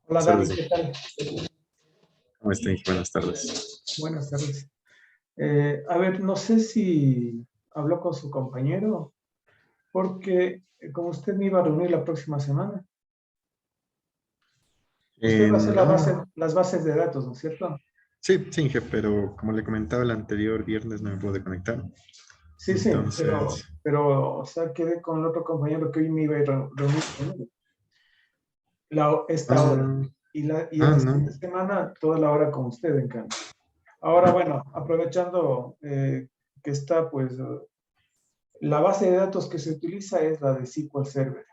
Hola David, Saludos. ¿qué tal? ¿Cómo están? Buenas tardes. Buenas tardes. A ver, no sé si habló con su compañero, porque como usted me iba a reunir la próxima semana, usted va a hacer No, las bases de datos, ¿no es cierto? sí, sí, Inge, pero como le comentaba el anterior viernes no me pude conectar. Sí, sí, Entonces, o sea, quedé con el otro compañero que hoy me iba a reunir conmigo, esta hora. ah, Y en la no. siguiente semana, toda la hora con usted, en cambio. Ahora, bueno, aprovechando que está, pues, la base de datos que se utiliza es la de SQL Server,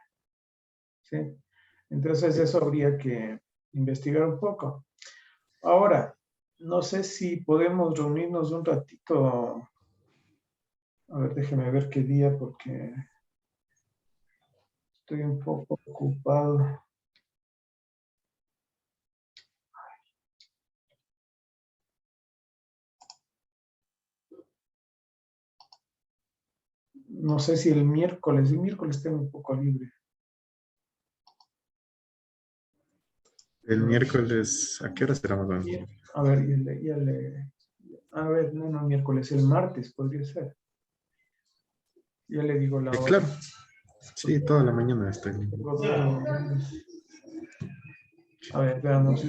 ¿sí? Entonces, eso habría que investigar un poco. Ahora, no sé si podemos reunirnos un ratito. A ver, déjeme ver qué día, porque estoy un poco ocupado. No sé si el miércoles tengo un poco libre. El miércoles, ¿a qué hora será más o menos? A ver, a ver, no, miércoles, el martes podría ser. Ya le digo la hora. Claro, sí, toda la mañana estoy. Tengo dos reuniones. A ver, veamos.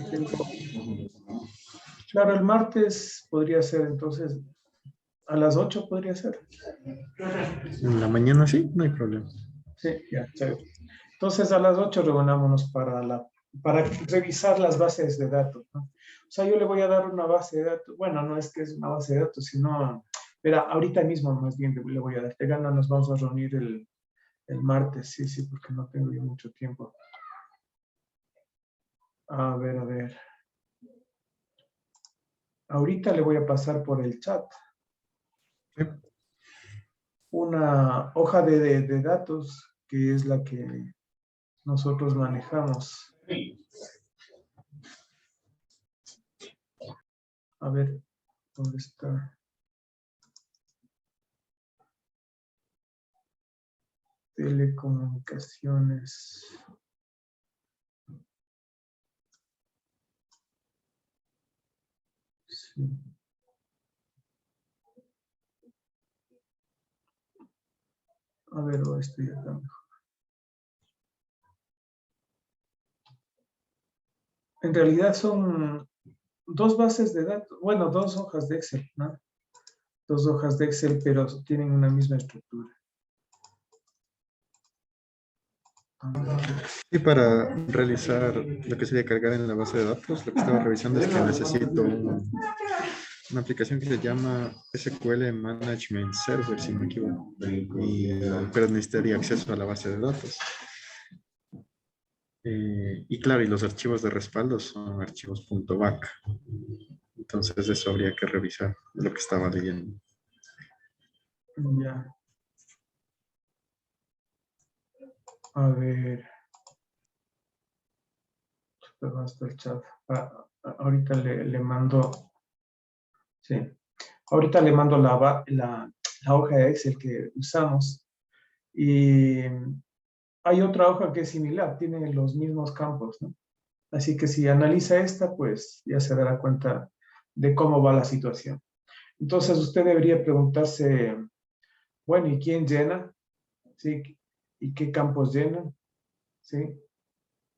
Claro, el martes podría ser, entonces, a las 8 podría ser. En la mañana sí, no hay problema. Sí, ya, chévere. Entonces, a las 8 reunámonos para revisar las bases de datos, ¿no? O sea, yo le voy a dar una base de datos. Bueno, no es que es una base de datos, sino, mira, ahorita mismo más bien le voy a dar. Te gana, nos vamos a reunir el martes, sí, sí, porque no tengo yo mucho tiempo. A ver, a ver. Ahorita le voy a pasar por el chat Sí. una hoja de datos que es la que nosotros manejamos. A ver, ¿dónde está? Telecomunicaciones. Sí. A ver, esto ya está mejor. En realidad son dos bases de datos, bueno, dos hojas de Excel, ¿no? Dos hojas de Excel, pero tienen una misma estructura. Y para realizar lo que sería cargar en la base de datos, lo que estaba revisando es que necesito una aplicación que se llama SQL Management Server, si no me equivoco, pero necesitaría acceso a la base de datos. Y claro, y los archivos de respaldo son archivos .back. Entonces eso habría que revisar lo que estaba leyendo. Ya. A ver. Perdón, está el chat. Ahorita le mando. Sí. Ahorita le mando la hoja de Excel que usamos. Y hay otra hoja que es similar, tiene los mismos campos, ¿no? Así que si analiza esta, pues ya se dará cuenta de cómo va la situación. Entonces usted debería preguntarse, bueno, ¿y quién llena? ¿Sí? ¿Y qué campos llenan? ¿Sí?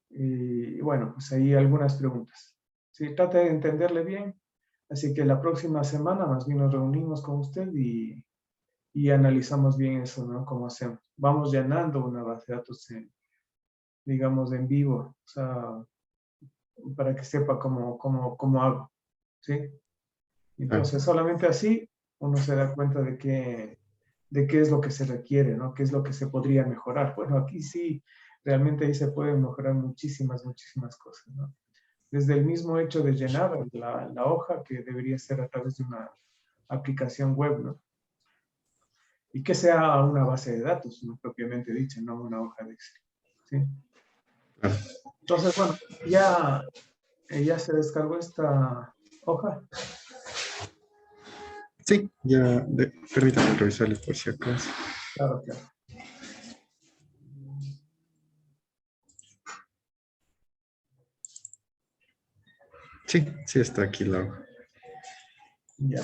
Y bueno, pues ahí algunas preguntas. Sí, trate de entenderle bien. Así que la próxima semana más bien nos reunimos con usted y analizamos bien eso, ¿no? ¿Cómo hacemos? Vamos llenando una base de datos, digamos, en vivo, o sea, para que sepa cómo hago, ¿sí? Ah, Entonces, solamente así uno se da cuenta de qué es lo que se requiere, ¿no? ¿Qué es lo que se podría mejorar? Bueno, aquí sí, realmente ahí se pueden mejorar muchísimas cosas, ¿no? Desde el mismo hecho de llenar la hoja, que debería ser a través de una aplicación web, ¿no? Y que sea una base de datos, ¿no? Propiamente dicha, no una hoja de Excel, ¿sí? claro. Entonces, bueno, ya se descargó esta hoja. Sí, permítame revisarles por si acaso. Claro, claro. Sí, sí está aquí la hoja. Ya.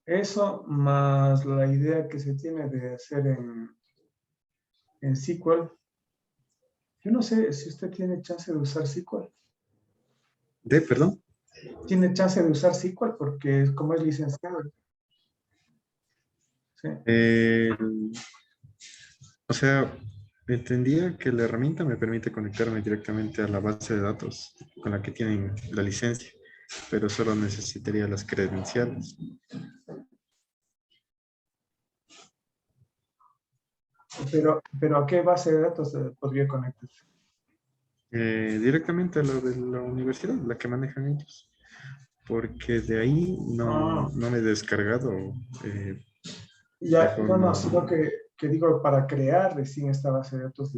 Eso más la idea que se tiene de hacer en SQL. Yo no sé si usted tiene chance de usar SQL. Perdón. Tiene chance de usar SQL porque como es licenciado. Sí. Eh, o sea, entendía que la herramienta me permite conectarme directamente a la base de datos con la que tienen la licencia, pero solo necesitaría las credenciales. Pero ¿a qué base de datos podría conectarse? Directamente a lo de la universidad, la que manejan ellos, porque de ahí Ah, no me he descargado de ya, no, no, forma... sino que digo para crear recién esta base de datos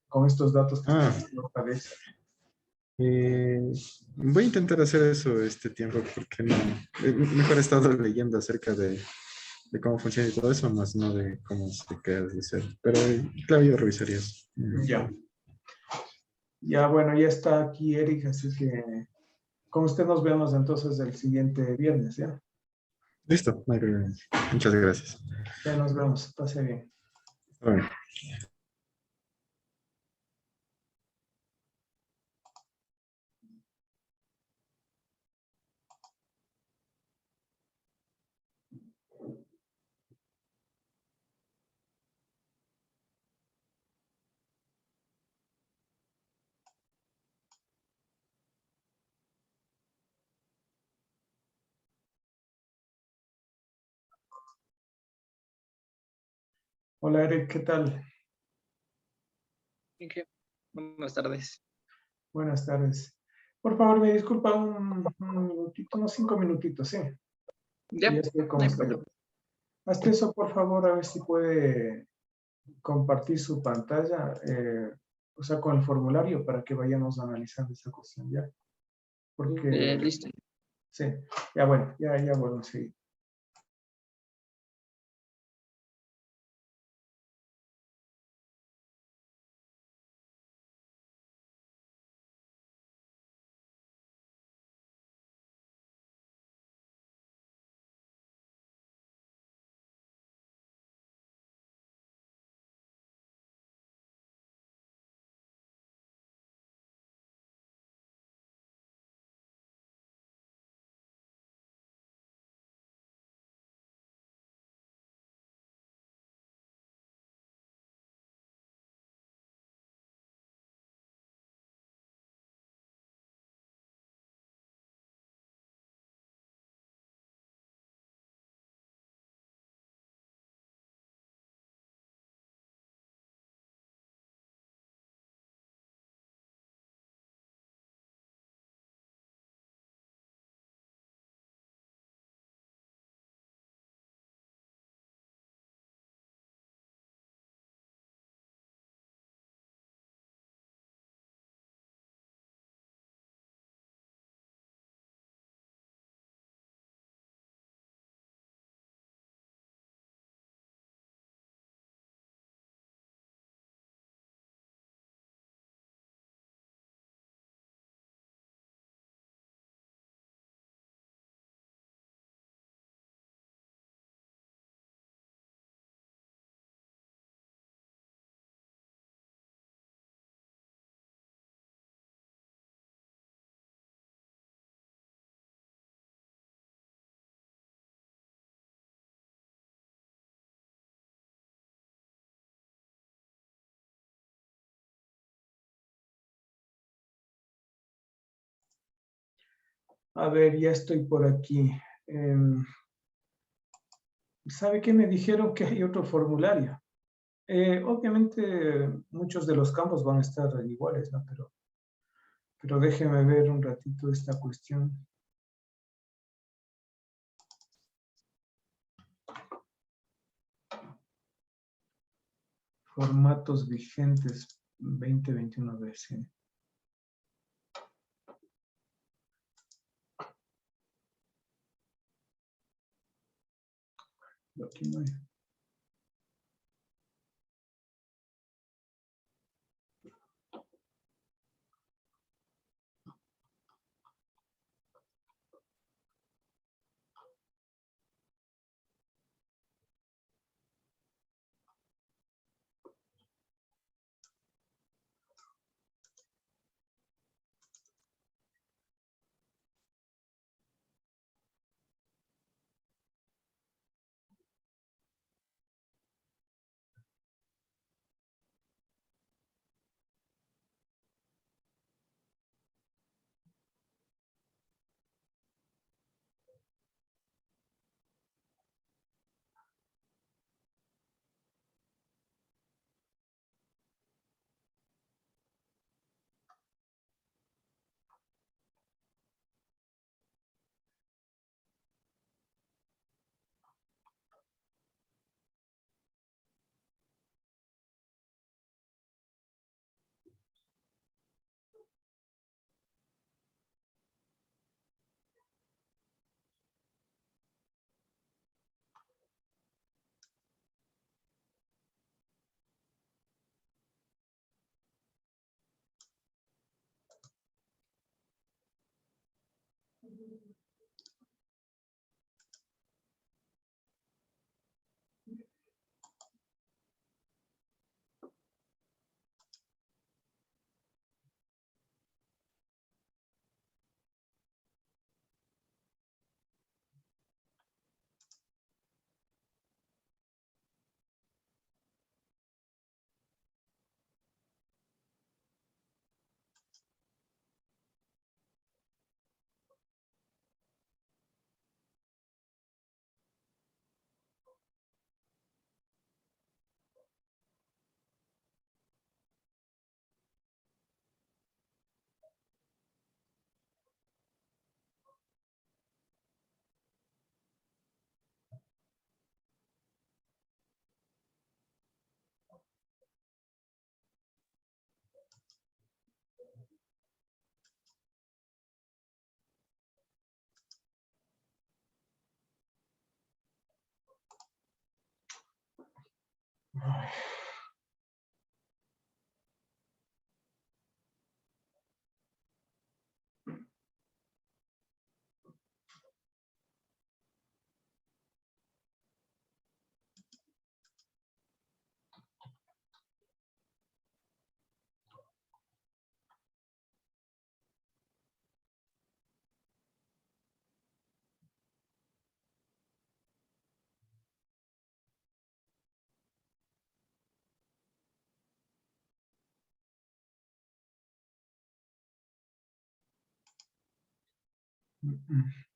con estos datos que Ah, están en la hoja de Excel. eh, voy a intentar hacer eso este tiempo porque no, mejor he estado leyendo acerca de cómo funciona y todo eso, más no de cómo se queda de ser. Pero claro, yo revisaría eso. Ya. Ya, bueno, ya está aquí Eric, así que con usted nos vemos entonces el siguiente viernes, ¿ya? Listo, no hay problema. Muchas gracias. Ya nos vemos, pase bien. Bueno. Hola Eric, ¿qué tal? Inge, buenas tardes. Buenas tardes. Por favor, me disculpa un minutito, unos 5 minutitos, ¿sí? Y Ya, ya estoy con no hay usted. problema. Hasta eso, por favor, a ver si puede compartir su pantalla, o sea, con el formulario para que vayamos analizando esta cuestión, ¿ya? Porque, Listo. sí, ya bueno, ya vuelvo enseguida. A ver, ya estoy por aquí. ¿Sabe qué? Me dijeron que hay otro formulario. Obviamente muchos de los campos van a estar iguales, ¿no? Pero déjeme ver un ratito esta cuestión. Formatos vigentes 2021 versión. Aquí no hay.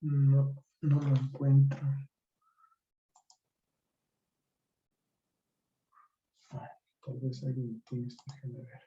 No, no lo encuentro. Tal vez alguien tiene esto, déjeme ver.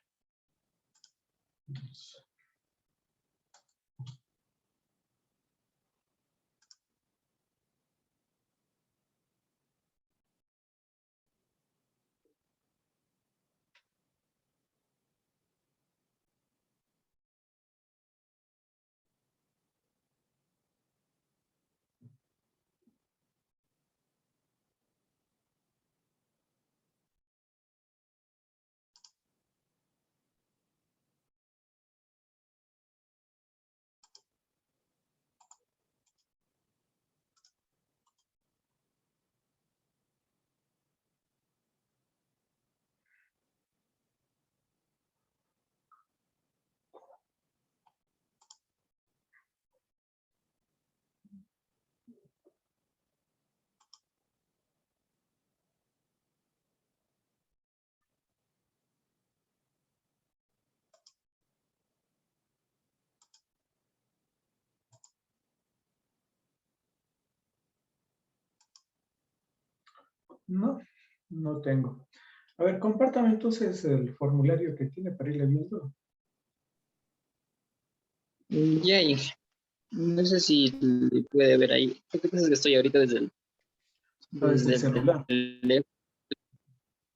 No, no tengo. A ver, compártame entonces el formulario que tiene para irle viendo. Ya, no sé si le puede ver ahí. Lo que pasa es que estoy ahorita Desde desde el el celular. teléfono.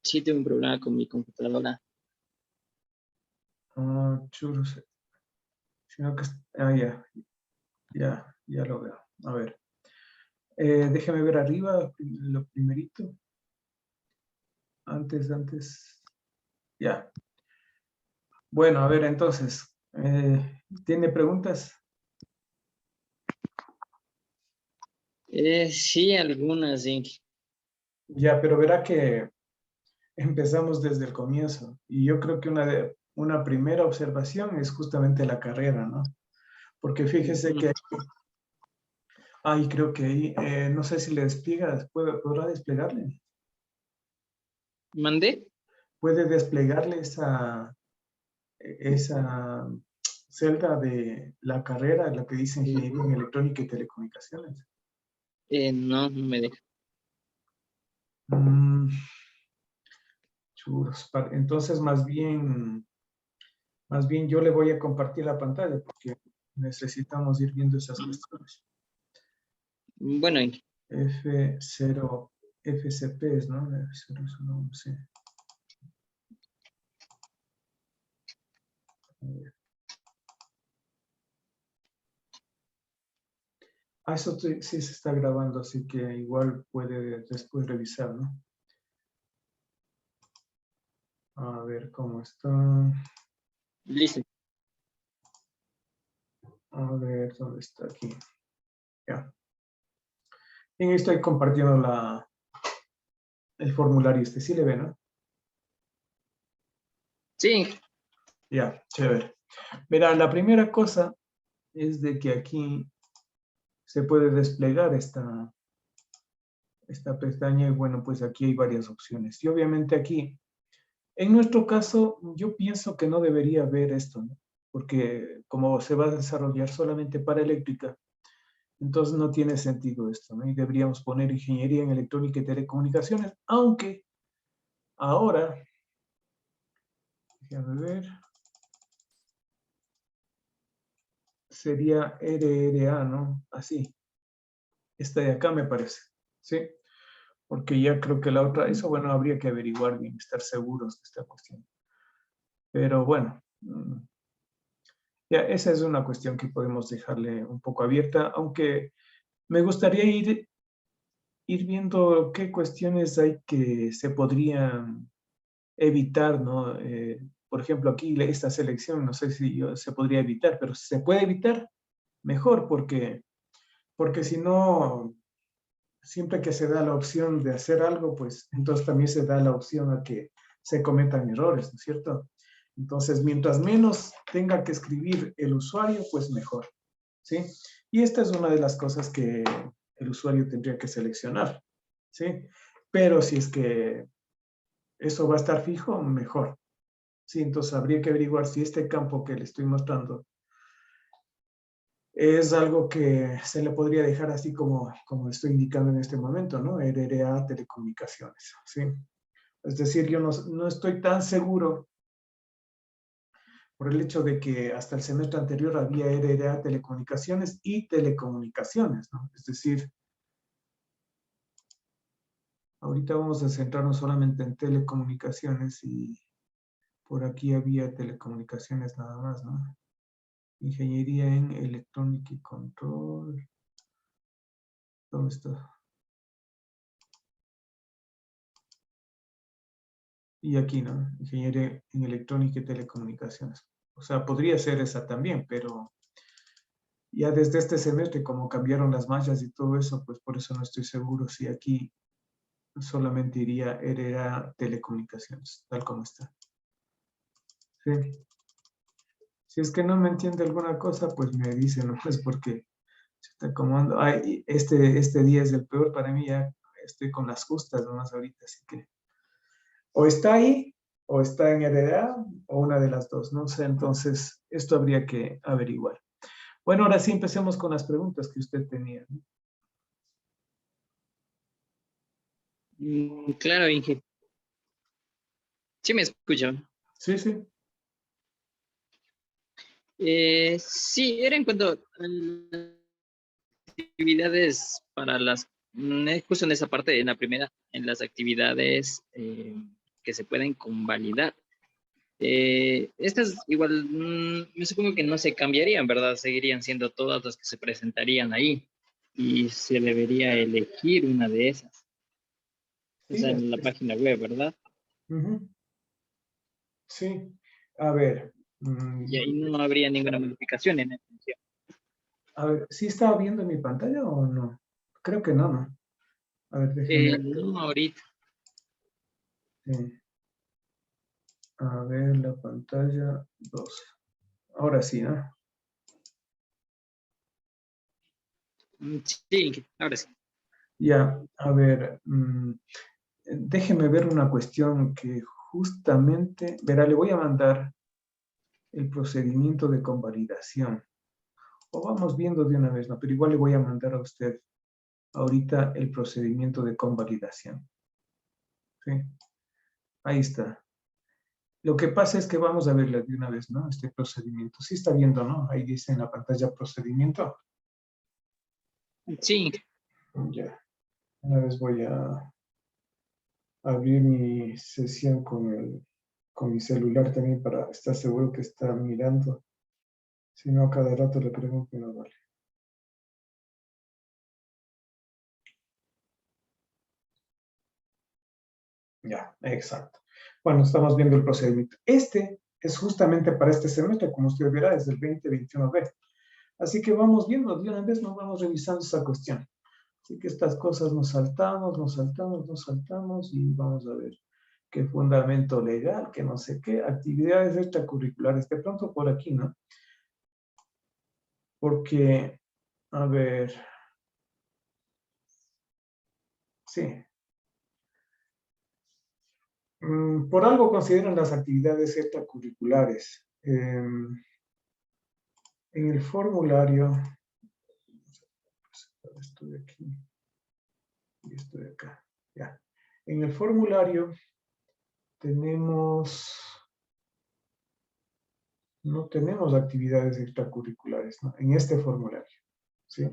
Sí, tengo un problema con mi computadora. Ah, churros. Sino que, ya lo veo. A ver. Déjame ver arriba lo primerito. Antes. Ya. Bueno, a ver, entonces. ¿Tiene preguntas? Sí, algunas, sí. Ya, pero verá que empezamos desde el comienzo. Y yo creo que una primera observación es justamente la carrera, ¿no? Porque fíjese Ujú. que, ay, creo que ahí, no sé si le despliega, ¿podrá desplegarle? ¿Mandé? ¿Puede desplegarle esa celda de la carrera, la que dice Ingeniería en Electrónica y Telecomunicaciones? No, no me deja. Mm, churros. Entonces, más bien yo le voy a compartir la pantalla porque necesitamos ir viendo esas cuestiones. Bueno, F0, FCPs, ¿no? F0 es un nombre, sí. A ver. Ah, eso sí se está grabando, así que igual puede después revisar, ¿no? A ver cómo está. listo. A ver dónde está aquí. Ya. Bien, ahí estoy compartiendo el formulario este. Sí le ve, ¿no? Sí, Ya, chévere. Mira, la primera cosa es de que aquí se puede desplegar esta pestaña y bueno, pues aquí hay varias opciones. Y obviamente aquí, en nuestro caso, yo pienso que no debería haber esto, ¿no? Porque como se va a desarrollar solamente para eléctrica, entonces no tiene sentido esto, ¿no? Y deberíamos poner ingeniería en electrónica y telecomunicaciones, aunque ahora, déjame ver, sería RRA, ¿no? Así, esta de acá me parece, ¿sí? Porque ya creo que la otra, eso bueno, habría que averiguar bien, estar seguros de esta cuestión. Pero bueno, ya esa es una cuestión que podemos dejarle un poco abierta, aunque me gustaría ir viendo qué cuestiones hay que se podrían evitar, ¿no? Por ejemplo, aquí esta selección, no sé si se podría evitar, pero si se puede evitar, mejor, porque si no, siempre que se da la opción de hacer algo, pues entonces también se da la opción a que se cometan errores, ¿no es cierto? Entonces, mientras menos tenga que escribir el usuario, pues mejor, ¿sí? Y esta es una de las cosas que el usuario tendría que seleccionar, ¿sí? Pero si es que eso va a estar fijo, mejor. Sí, entonces habría que averiguar si este campo que le estoy mostrando es algo que se le podría dejar así como estoy indicando en este momento, ¿no? RRA Telecomunicaciones, ¿sí? Es decir, yo no estoy tan seguro por el hecho de que hasta el semestre anterior había RRA Telecomunicaciones y Telecomunicaciones, ¿no? Es decir, ahorita vamos a centrarnos solamente en telecomunicaciones y por aquí había telecomunicaciones nada más, ¿no? Ingeniería en electrónica y control. ¿Dónde está? Y aquí, ¿no? Ingeniería en electrónica y telecomunicaciones. O sea, podría ser esa también, pero ya desde este semestre, como cambiaron las mallas y todo eso, pues por eso no estoy seguro si aquí solamente iría RA Telecomunicaciones, tal como está. Sí. Si es que no me entiende alguna cosa, pues me dice, ¿no? Pues porque se está acomodando. Ay, este día es el peor para mí, ya estoy con las justas nomás ahorita, así que o está ahí, o está en RDA, o una de las dos, no sé, entonces esto habría que averiguar. Bueno, ahora sí empecemos con las preguntas que usted tenía, ¿no? Claro, Inge. Sí me escucha. Sí, sí. Sí, era en cuanto a las actividades para las, justo en esa parte, en la primera, en las actividades que se pueden convalidar. Estas igual, me supongo que no se cambiarían, ¿verdad? Seguirían siendo todas las que se presentarían ahí y se debería elegir una de esas. O Sí, sea, en la página web, ¿verdad? ujú, sí. A ver, Y ahí no habría ninguna modificación en esa función. a ver, ¿sí estaba viendo mi pantalla o no? Creo que no, ¿no? A ver, déjenme. No ahorita. A ver, la pantalla 2. Ahora sí, ¿no? Sí, ahora sí. Ya, a ver, déjeme ver una cuestión que justamente, verá, le voy a mandar el procedimiento de convalidación. O vamos viendo de una vez, ¿no? Pero igual le voy a mandar a usted ahorita el procedimiento de convalidación. ¿Sí? Ahí está. Lo que pasa es que vamos a verle de una vez, ¿no? Este procedimiento. Sí está viendo, ¿no? Ahí dice en la pantalla procedimiento. Sí, Ya. Una vez voy a abrir mi sesión con mi celular también para estar seguro que está mirando. Si no, a cada rato le pregunto, no vale. Ya, exacto. Bueno, estamos viendo el procedimiento. Este es justamente para este semestre, como usted verá, es del 2021B. Así que vamos viendo, de una vez nos vamos revisando esa cuestión. Así que estas cosas nos saltamos, nos saltamos, nos saltamos y vamos a ver qué fundamento legal, que no sé qué, actividades extracurriculares, de pronto por aquí, ¿no? Porque, a ver, sí. Por algo consideran las actividades extracurriculares. En el formulario, estoy aquí y estoy acá, ya. En el formulario tenemos, no tenemos actividades extracurriculares, ¿no? En este formulario, ¿sí?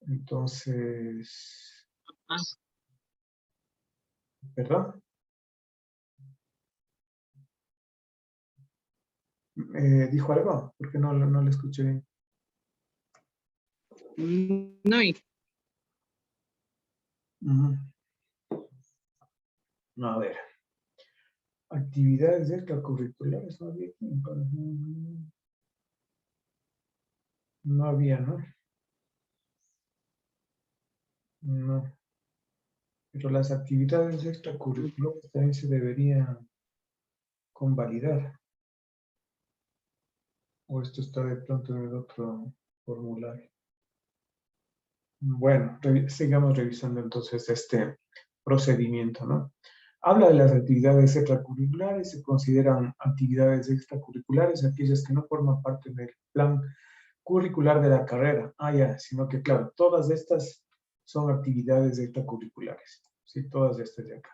Entonces, ah, ¿verdad? ¿Dijo algo? Porque no le escuché bien. no, Ujú. No, a ver. Actividades extracurriculares, no había aquí. No había, ¿no? No. Pero las actividades extracurriculares también se deberían convalidar. O esto está de pronto en el otro formulario. Bueno, sigamos revisando entonces este procedimiento, ¿no? Habla de las actividades extracurriculares, se consideran actividades extracurriculares aquellas que no forman parte del plan curricular de la carrera. Ah, ya, sino que claro, todas estas son actividades extracurriculares, ¿sí? Todas estas de acá.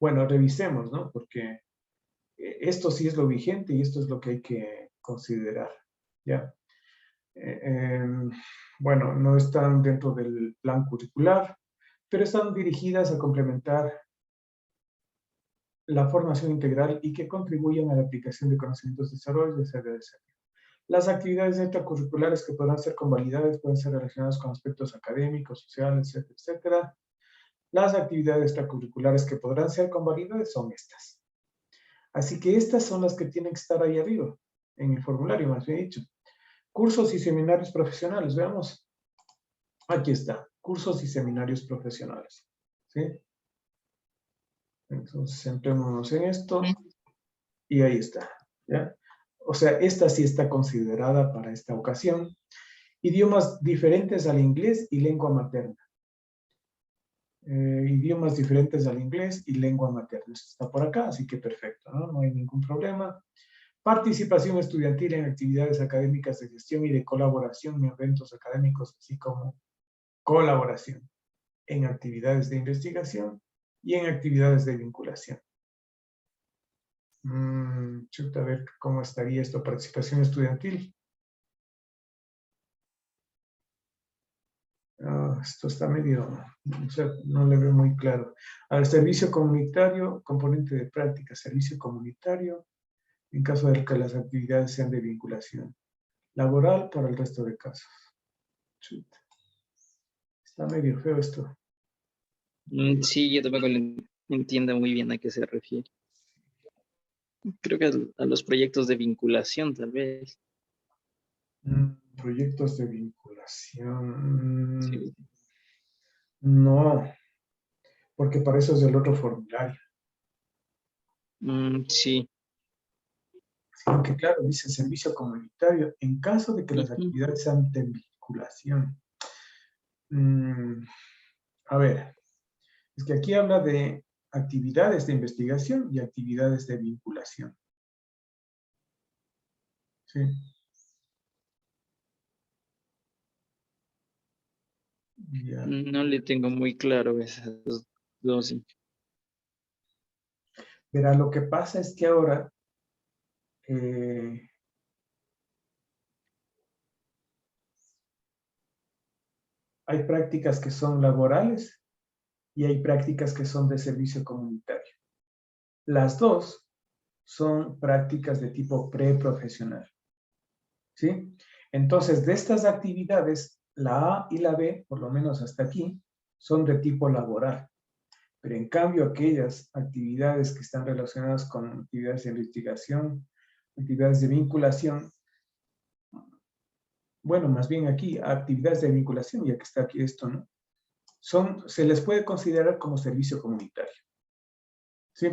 Bueno, revisemos, ¿no? Porque esto sí es lo vigente y esto es lo que hay que considerar, ¿ya? Eh, em, bueno, no están dentro del plan curricular, pero están dirigidas a complementar la formación integral y que contribuyen a la aplicación de conocimientos de desarrollo, etc. Las actividades extracurriculares que podrán ser convalidadas pueden ser relacionadas con aspectos académicos, sociales, etcétera, etcétera. Las actividades extracurriculares que podrán ser convalidadas son estas. Así que estas son las que tienen que estar ahí arriba, en el formulario, más bien dicho. Cursos y seminarios profesionales, veamos. Aquí está, cursos y seminarios profesionales. ¿Sí? Entonces, centrémonos en esto y ahí está. ¿Ya? O sea, esta sí está considerada para esta ocasión. Idiomas diferentes al inglés y lengua materna. Idiomas diferentes al inglés y lengua materna. Esto está por acá, así que perfecto, ¿no? No hay ningún problema. Participación estudiantil en actividades académicas de gestión y de colaboración en eventos académicos, así como colaboración. en actividades de investigación y en actividades de vinculación. Chuta, a ver cómo estaría esto, participación estudiantil. Esto está medio, o sea, no le veo muy claro. Al servicio comunitario, componente de práctica, servicio comunitario, en caso de que las actividades sean de vinculación. Laboral para el resto de casos. Chuta. Está medio feo esto. Sí, yo tampoco entiendo muy bien a qué se refiere. Creo que a los proyectos de vinculación, tal vez. Proyectos de vinculación. Sí. No, porque para eso es el otro formulario. Sí. Aunque claro, dice servicio comunitario, en caso de que las Ujú. actividades sean de vinculación. A ver, es que aquí habla de actividades de investigación y actividades de vinculación. ¿Sí? Ya. No le tengo muy claro esas dos. Verá, lo que pasa es que ahora hay prácticas que son laborales y hay prácticas que son de servicio comunitario. Las dos son prácticas de tipo preprofesional. ¿Sí? Entonces, de estas actividades, la A y la B, por lo menos hasta aquí, son de tipo laboral. Pero en cambio, aquellas actividades que están relacionadas con actividades de investigación, actividades de vinculación, bueno, más bien aquí, actividades de vinculación, ya que está aquí esto, ¿no? Se les puede considerar como servicio comunitario. ¿Sí?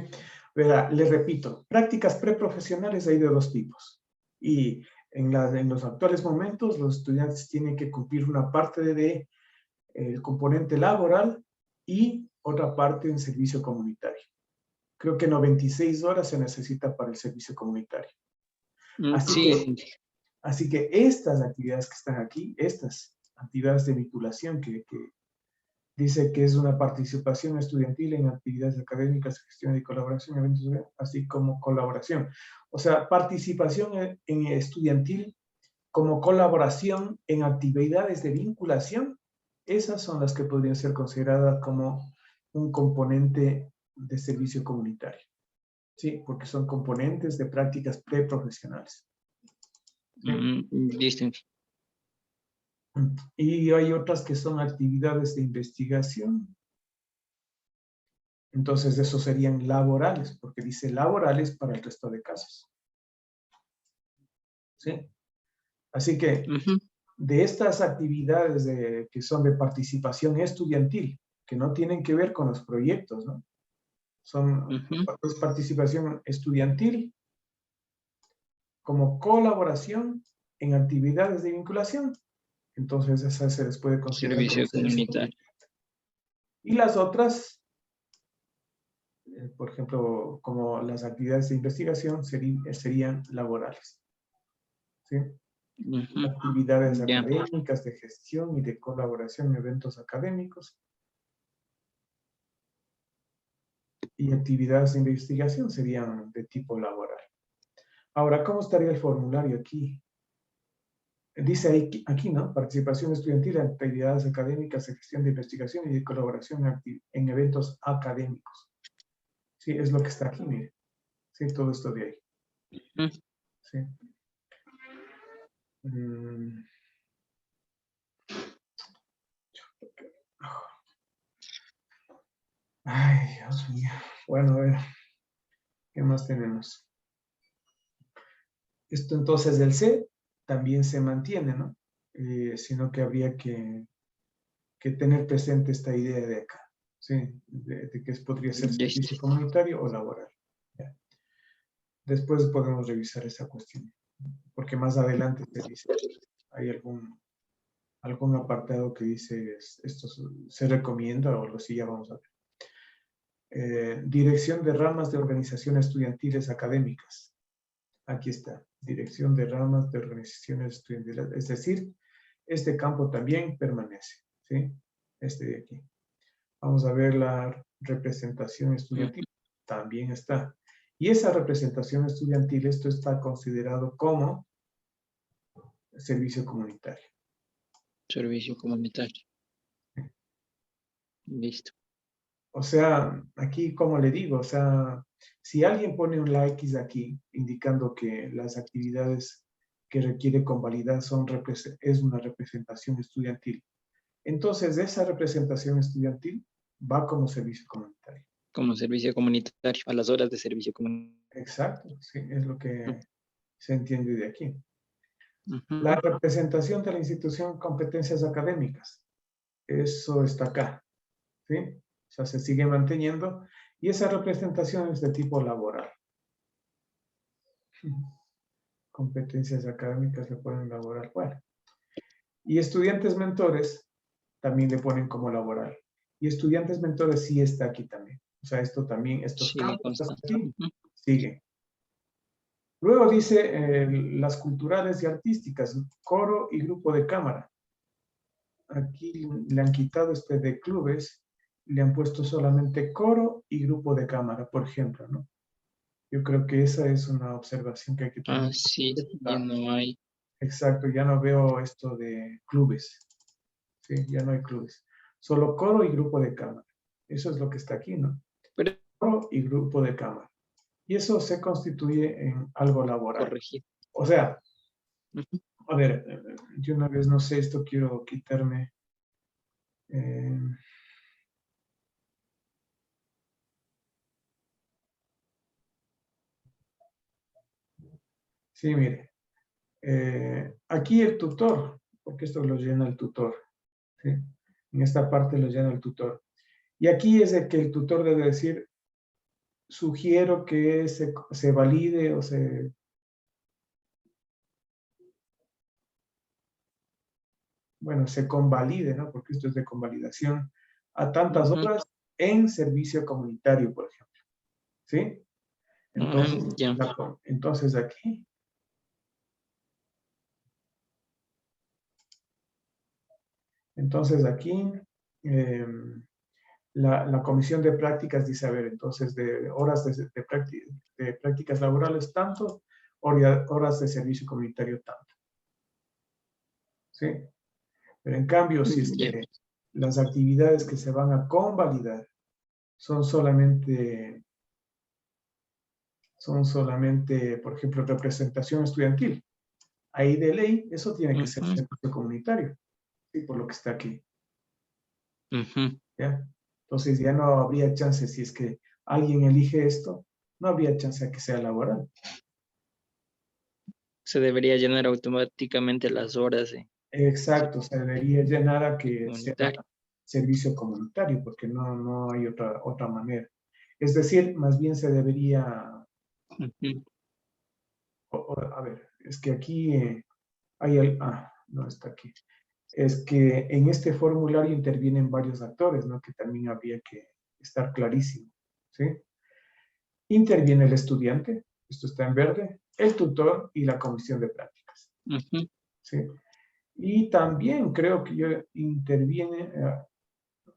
Verá, les repito, prácticas preprofesionales hay de dos tipos. Y en los actuales momentos, los estudiantes tienen que cumplir una parte de el componente laboral y otra parte en servicio comunitario. Creo que 96 horas se necesita para el servicio comunitario. Sí. Así que estas actividades que están aquí, estas actividades de vinculación que dice que es una participación estudiantil en actividades académicas, gestión y colaboración, eventos, así como colaboración. O sea, participación en estudiantil como colaboración en actividades de vinculación, esas son las que podrían ser consideradas como un componente de servicio comunitario. Sí, porque son componentes de prácticas preprofesionales. ¿Sí? Listo. Y hay otras que son actividades de investigación. Entonces, esos serían laborales, porque dice laborales para el resto de casos. ¿Sí? Así que, de estas actividades que son de participación estudiantil, que no tienen que ver con los proyectos, ¿no? Son participación estudiantil como colaboración en actividades de vinculación. Entonces, esas se les puede considerar Servicio como servicio comunitario. Y las otras, por ejemplo, como las actividades de investigación, serían laborales. ¿Sí? Actividades Ya. académicas de gestión y de colaboración en eventos académicos. Y actividades de investigación serían de tipo laboral. Ahora, ¿cómo estaría el formulario aquí? Dice aquí, ¿no? Participación estudiantil en actividades académicas de gestión de investigación y de colaboración en eventos académicos. Sí, es lo que está aquí, mire. Sí, todo esto de ahí. Sí. Ay, Dios mío. Bueno, a ver. ¿Qué más tenemos? Esto entonces del C también se mantiene, ¿no? Sino que habría que tener presente esta idea de acá, ¿sí? De que podría ser servicio comunitario o laboral. ¿Ya? Después podemos revisar esa cuestión, porque más adelante te dice, hay algún apartado que dice esto se recomienda o lo sí, ya vamos a ver. Dirección de ramas de organizaciones estudiantiles académicas. Aquí está, dirección de ramas de organizaciones estudiantiles. Es decir, este campo también permanece, ¿sí? Este de aquí. Vamos a ver la representación estudiantil. También está. Y esa representación estudiantil, esto está considerado como servicio comunitario. Servicio comunitario. Listo. O sea, aquí, como le digo, o sea, si alguien pone un like aquí, indicando que las actividades que requiere convalidar es una representación estudiantil, entonces esa representación estudiantil va como servicio comunitario. Como servicio comunitario, a las horas de servicio comunitario. Exacto, sí, es lo que se entiende de aquí. Ujú. La representación de la institución competencias académicas, eso está acá, ¿sí? O sea, se sigue manteniendo y esa representación es de tipo laboral. Competencias académicas le ponen laboral. Bueno, y estudiantes mentores también le ponen como laboral. Y estudiantes mentores sí está aquí también. O sea, esto también, estos Sí, me campos consta. hasta aquí Ujú. siguen. Luego dice las culturales y artísticas, coro y grupo de cámara. Aquí le han quitado este de clubes, le han puesto solamente coro y grupo de cámara, por ejemplo, ¿no? Yo creo que esa es una observación que hay que tener. Ah, sí, ya no hay. Exacto, ya no veo esto de clubes. Sí, ya no hay clubes. Solo coro y grupo de cámara. Eso es lo que está aquí, ¿no? Pero Coro y grupo de cámara. Y eso se constituye en algo laboral. corregido. O sea, Ujú. a ver, yo una vez no sé, esto quiero quitarme. Sí, mire. Aquí el tutor, porque esto lo llena el tutor. ¿Sí? En esta parte lo llena el tutor. Y aquí es de que el tutor debe decir, sugiero que se valide o se... Bueno, se convalide, ¿no? Porque esto es de convalidación a tantas Ujú. horas en servicio comunitario, por ejemplo. ¿Sí? Ya. Entonces aquí, eh, la comisión de prácticas dice, a ver, entonces de horas de prácticas laborales tanto, horas de servicio comunitario tanto. ¿Sí? Pero en cambio, si es Ya. que las actividades que se van a convalidar son solamente, por ejemplo, representación estudiantil, ahí de ley, eso tiene que ser Ujú. servicio comunitario, ¿sí? Por lo que está aquí. Ujú. ¿Ya? Entonces ya no habría chance, si es que alguien elige esto, no habría chance a que sea laboral. Se debería llenar automáticamente las horas de Exacto, se debería llenar a que sea comunitario. servicio comunitario, porque no hay otra manera. Es decir, más bien se debería, Ujú. a ver, es que aquí hay no está aquí. Es que en este formulario intervienen varios actores, ¿no? Que también habría que estar clarísimo, ¿sí? Interviene el estudiante, esto está en verde, el tutor y la comisión de prácticas, Ujú. ¿sí? Y también creo que yo interviene,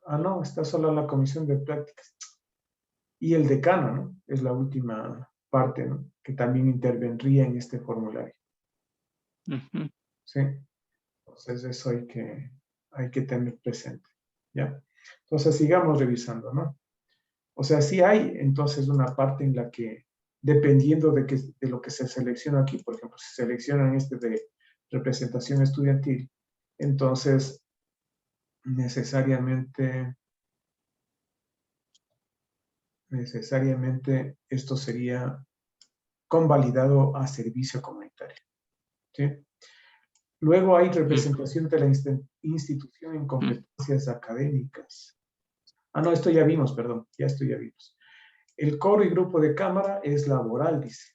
no, está solo la comisión de prácticas. Y el decano, ¿no? Es la última parte, ¿no? Que también intervendría en este formulario, Ujú. ¿sí? Entonces eso hay que tener presente, ¿ya? Entonces sigamos revisando, ¿no? O sea, sí hay entonces una parte en la que, dependiendo de lo que se selecciona aquí, por ejemplo, si seleccionan este de representación estudiantil, entonces necesariamente esto sería convalidado a servicio comunitario, ¿sí? Luego hay representación de la institución en competencias académicas. No, esto ya vimos, perdón, esto ya vimos. El coro y grupo de cámara es laboral, dice.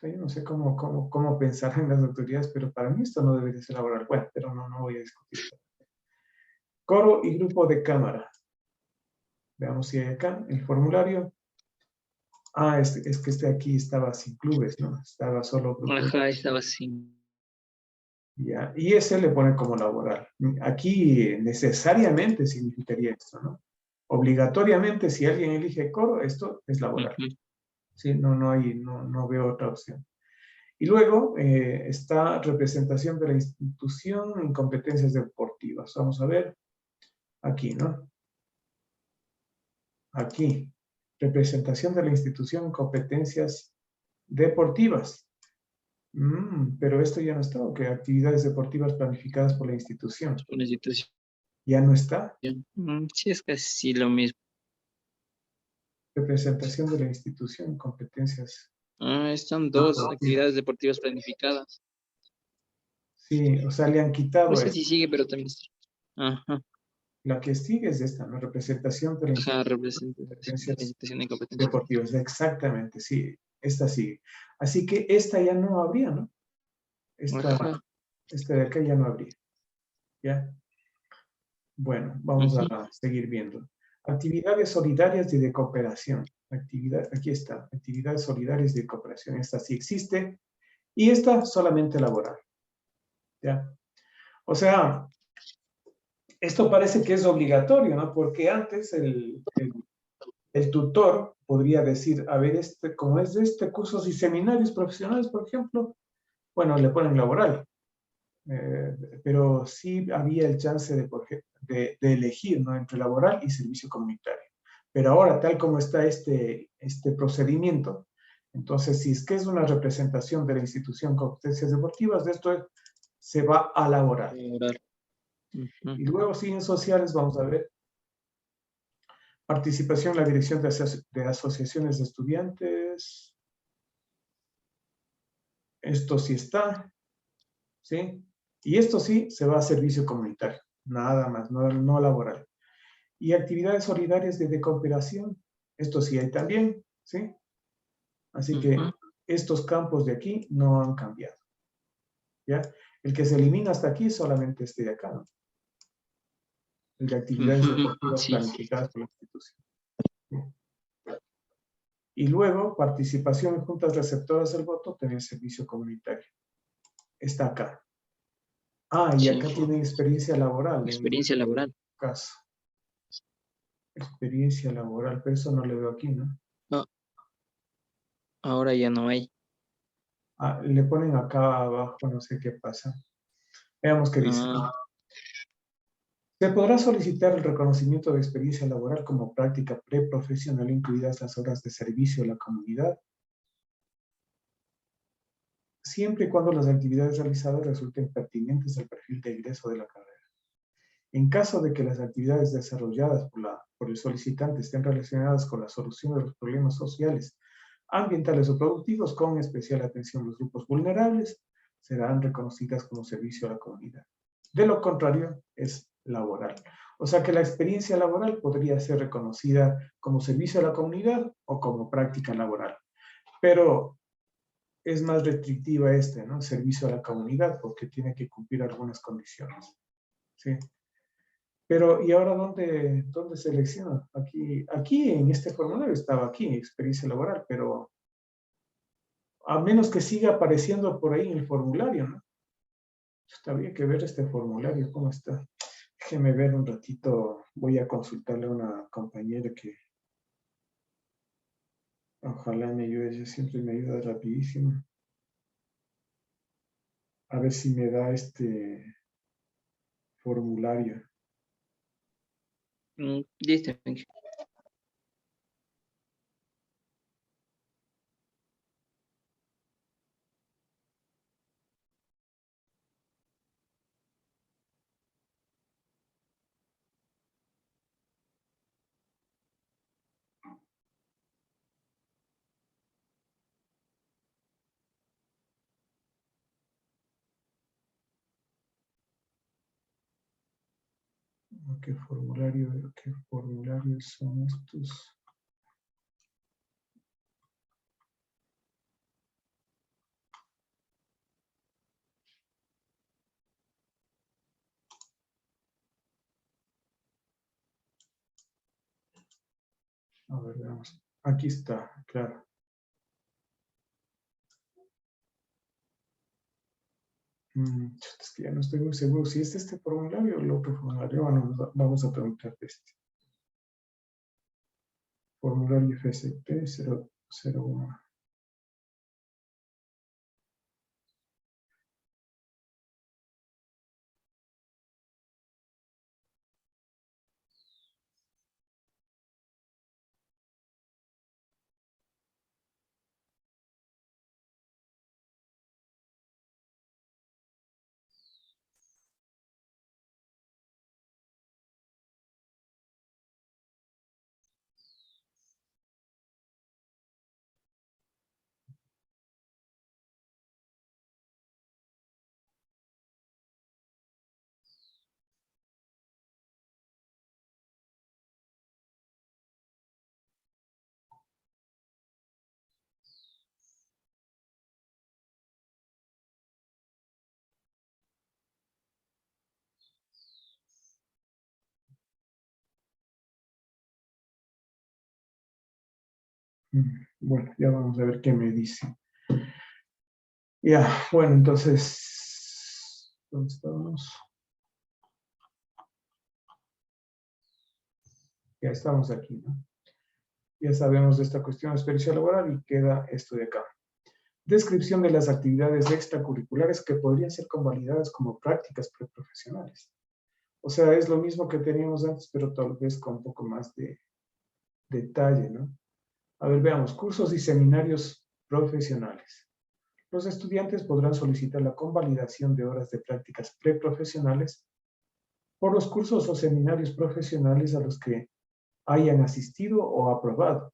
Yo no sé cómo pensar en las autoridades, pero para mí esto no debería ser laboral. Bueno, pero no voy a discutir. Coro y grupo de cámara. Veamos si hay acá el formulario. Es que este aquí estaba sin clubes, ¿no? Estaba solo grupo. Ajá, estaba así. ¿ya? Y ese le pone como laboral. Aquí necesariamente significaría esto, ¿no? Obligatoriamente, si alguien elige coro, esto es laboral. Ujú. Sí, no veo otra opción. Y luego está representación de la institución en competencias deportivas. Vamos a ver aquí, ¿no? Aquí, representación de la institución en competencias deportivas. Pero esto ya no está, ¿o qué? Actividades deportivas planificadas por la institución. Una situación. Ya no está. Sí, es casi lo mismo. Representación de la institución en competencias Están dos deportivas. actividades deportivas planificadas. Sí, o sea, le han No quitado sé esto. si sigue, pero también está. Ajá. La que sigue es esta, ¿no? Representación de la Ajá, institución en competencias representación de competencia. deportivas. Exactamente, sí. Esta sigue. Así que esta ya no habría, ¿no? Ajá. Esta de acá ya no habría. ¿Ya? Bueno, vamos Ujú. a seguir viendo. Actividades solidarias y de cooperación. Aquí está. Actividades solidarias de cooperación. Esta sí existe. Y esta solamente laboral. ¿Ya? O sea, esto parece que es obligatorio, ¿no? Porque antes el tutor podría decir, a ver, como es de cursos y seminarios profesionales, por ejemplo, bueno, le ponen laboral. Pero sí había el chance de elegir, ¿no? Entre laboral y servicio comunitario. Pero ahora, tal como está este procedimiento, entonces, si es que es una representación de la institución competencias deportivas, esto se va a laboral. Laboral. Ujú. Y luego, siguen sociales, vamos a ver. Participación en la dirección de asociaciones de estudiantes. Esto sí está, ¿sí? Y esto sí se va a servicio comunitario, nada más, no laboral. Y actividades solidarias de cooperación, esto sí hay también, ¿sí? Así que Ujú. estos campos de aquí no han cambiado, ¿ya? El que se elimina hasta aquí es solamente este de acá, ¿no? El de actividades Ujú. deportivas Sí. planificadas por la institución. ¿Sí? Y luego, participación en juntas receptoras del voto, tener servicio comunitario. Está acá. Y Sí. acá tienen experiencia laboral en Experiencia laboral. caso. Experiencia laboral, pero eso no le veo aquí, ¿no? No, ahora ya no hay. Le ponen acá abajo, no sé qué pasa. Veamos qué dice. Ah, Se podrá solicitar el reconocimiento de experiencia laboral como práctica preprofesional, incluidas las horas de servicio a la comunidad, siempre y cuando las actividades realizadas resulten pertinentes al perfil de ingreso de la carrera. En caso de que las actividades desarrolladas por el solicitante estén relacionadas con la solución de los problemas sociales, ambientales o productivos, con especial atención a los grupos vulnerables, serán reconocidas como servicio a la comunidad. De lo contrario, es laboral. O sea que la experiencia laboral podría ser reconocida como servicio a la comunidad o como práctica laboral. Pero es más restrictiva ¿no? Servicio a la comunidad, porque tiene que cumplir algunas condiciones. ¿Sí? Pero, ¿y ahora dónde selecciona? Aquí en este formulario estaba aquí, experiencia laboral, pero a menos que siga apareciendo por ahí en el formulario, ¿no? Habría que ver este formulario, ¿cómo está? Déjeme ver un ratito, voy a consultarle a una compañera que ojalá me ayude, ella siempre me ayuda rapidísimo. A ver si me da este formulario. listo. ¿Qué formularios son estos? A ver, veamos. Aquí está, claro. Es que ya no estoy muy seguro si es este formulario o el otro formulario. Bueno, vamos a preguntar de este. Formulario FSP 001. Bueno, ya vamos a ver qué me dice. Ya, bueno, entonces, ¿dónde estamos? Ya estamos aquí, ¿no? Ya sabemos de esta cuestión de experiencia laboral y queda esto de acá. Descripción de las actividades extracurriculares que podrían ser convalidadas como prácticas preprofesionales. O sea, es lo mismo que teníamos antes, pero tal vez con un poco más de detalle, ¿no? A ver, veamos, cursos y seminarios profesionales. Los estudiantes podrán solicitar la convalidación de horas de prácticas preprofesionales por los cursos o seminarios profesionales a los que hayan asistido o aprobado,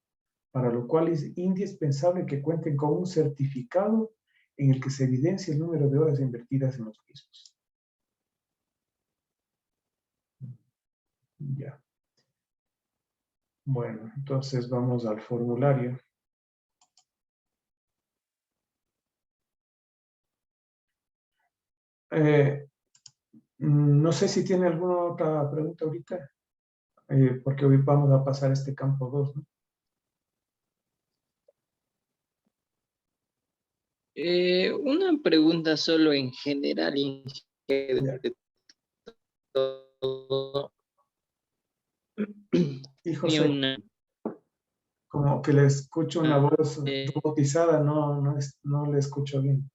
para lo cual es indispensable que cuenten con un certificado en el que se evidencie el número de horas invertidas en los mismos. Ya. Bueno, entonces vamos al formulario. No sé si tiene alguna otra pregunta ahorita, porque hoy vamos a pasar este campo 2, ¿no? Una pregunta solo en general, Ya. todo. Y Y José, una, como que le escucho una voz eh, robotizada, no le escucho bien.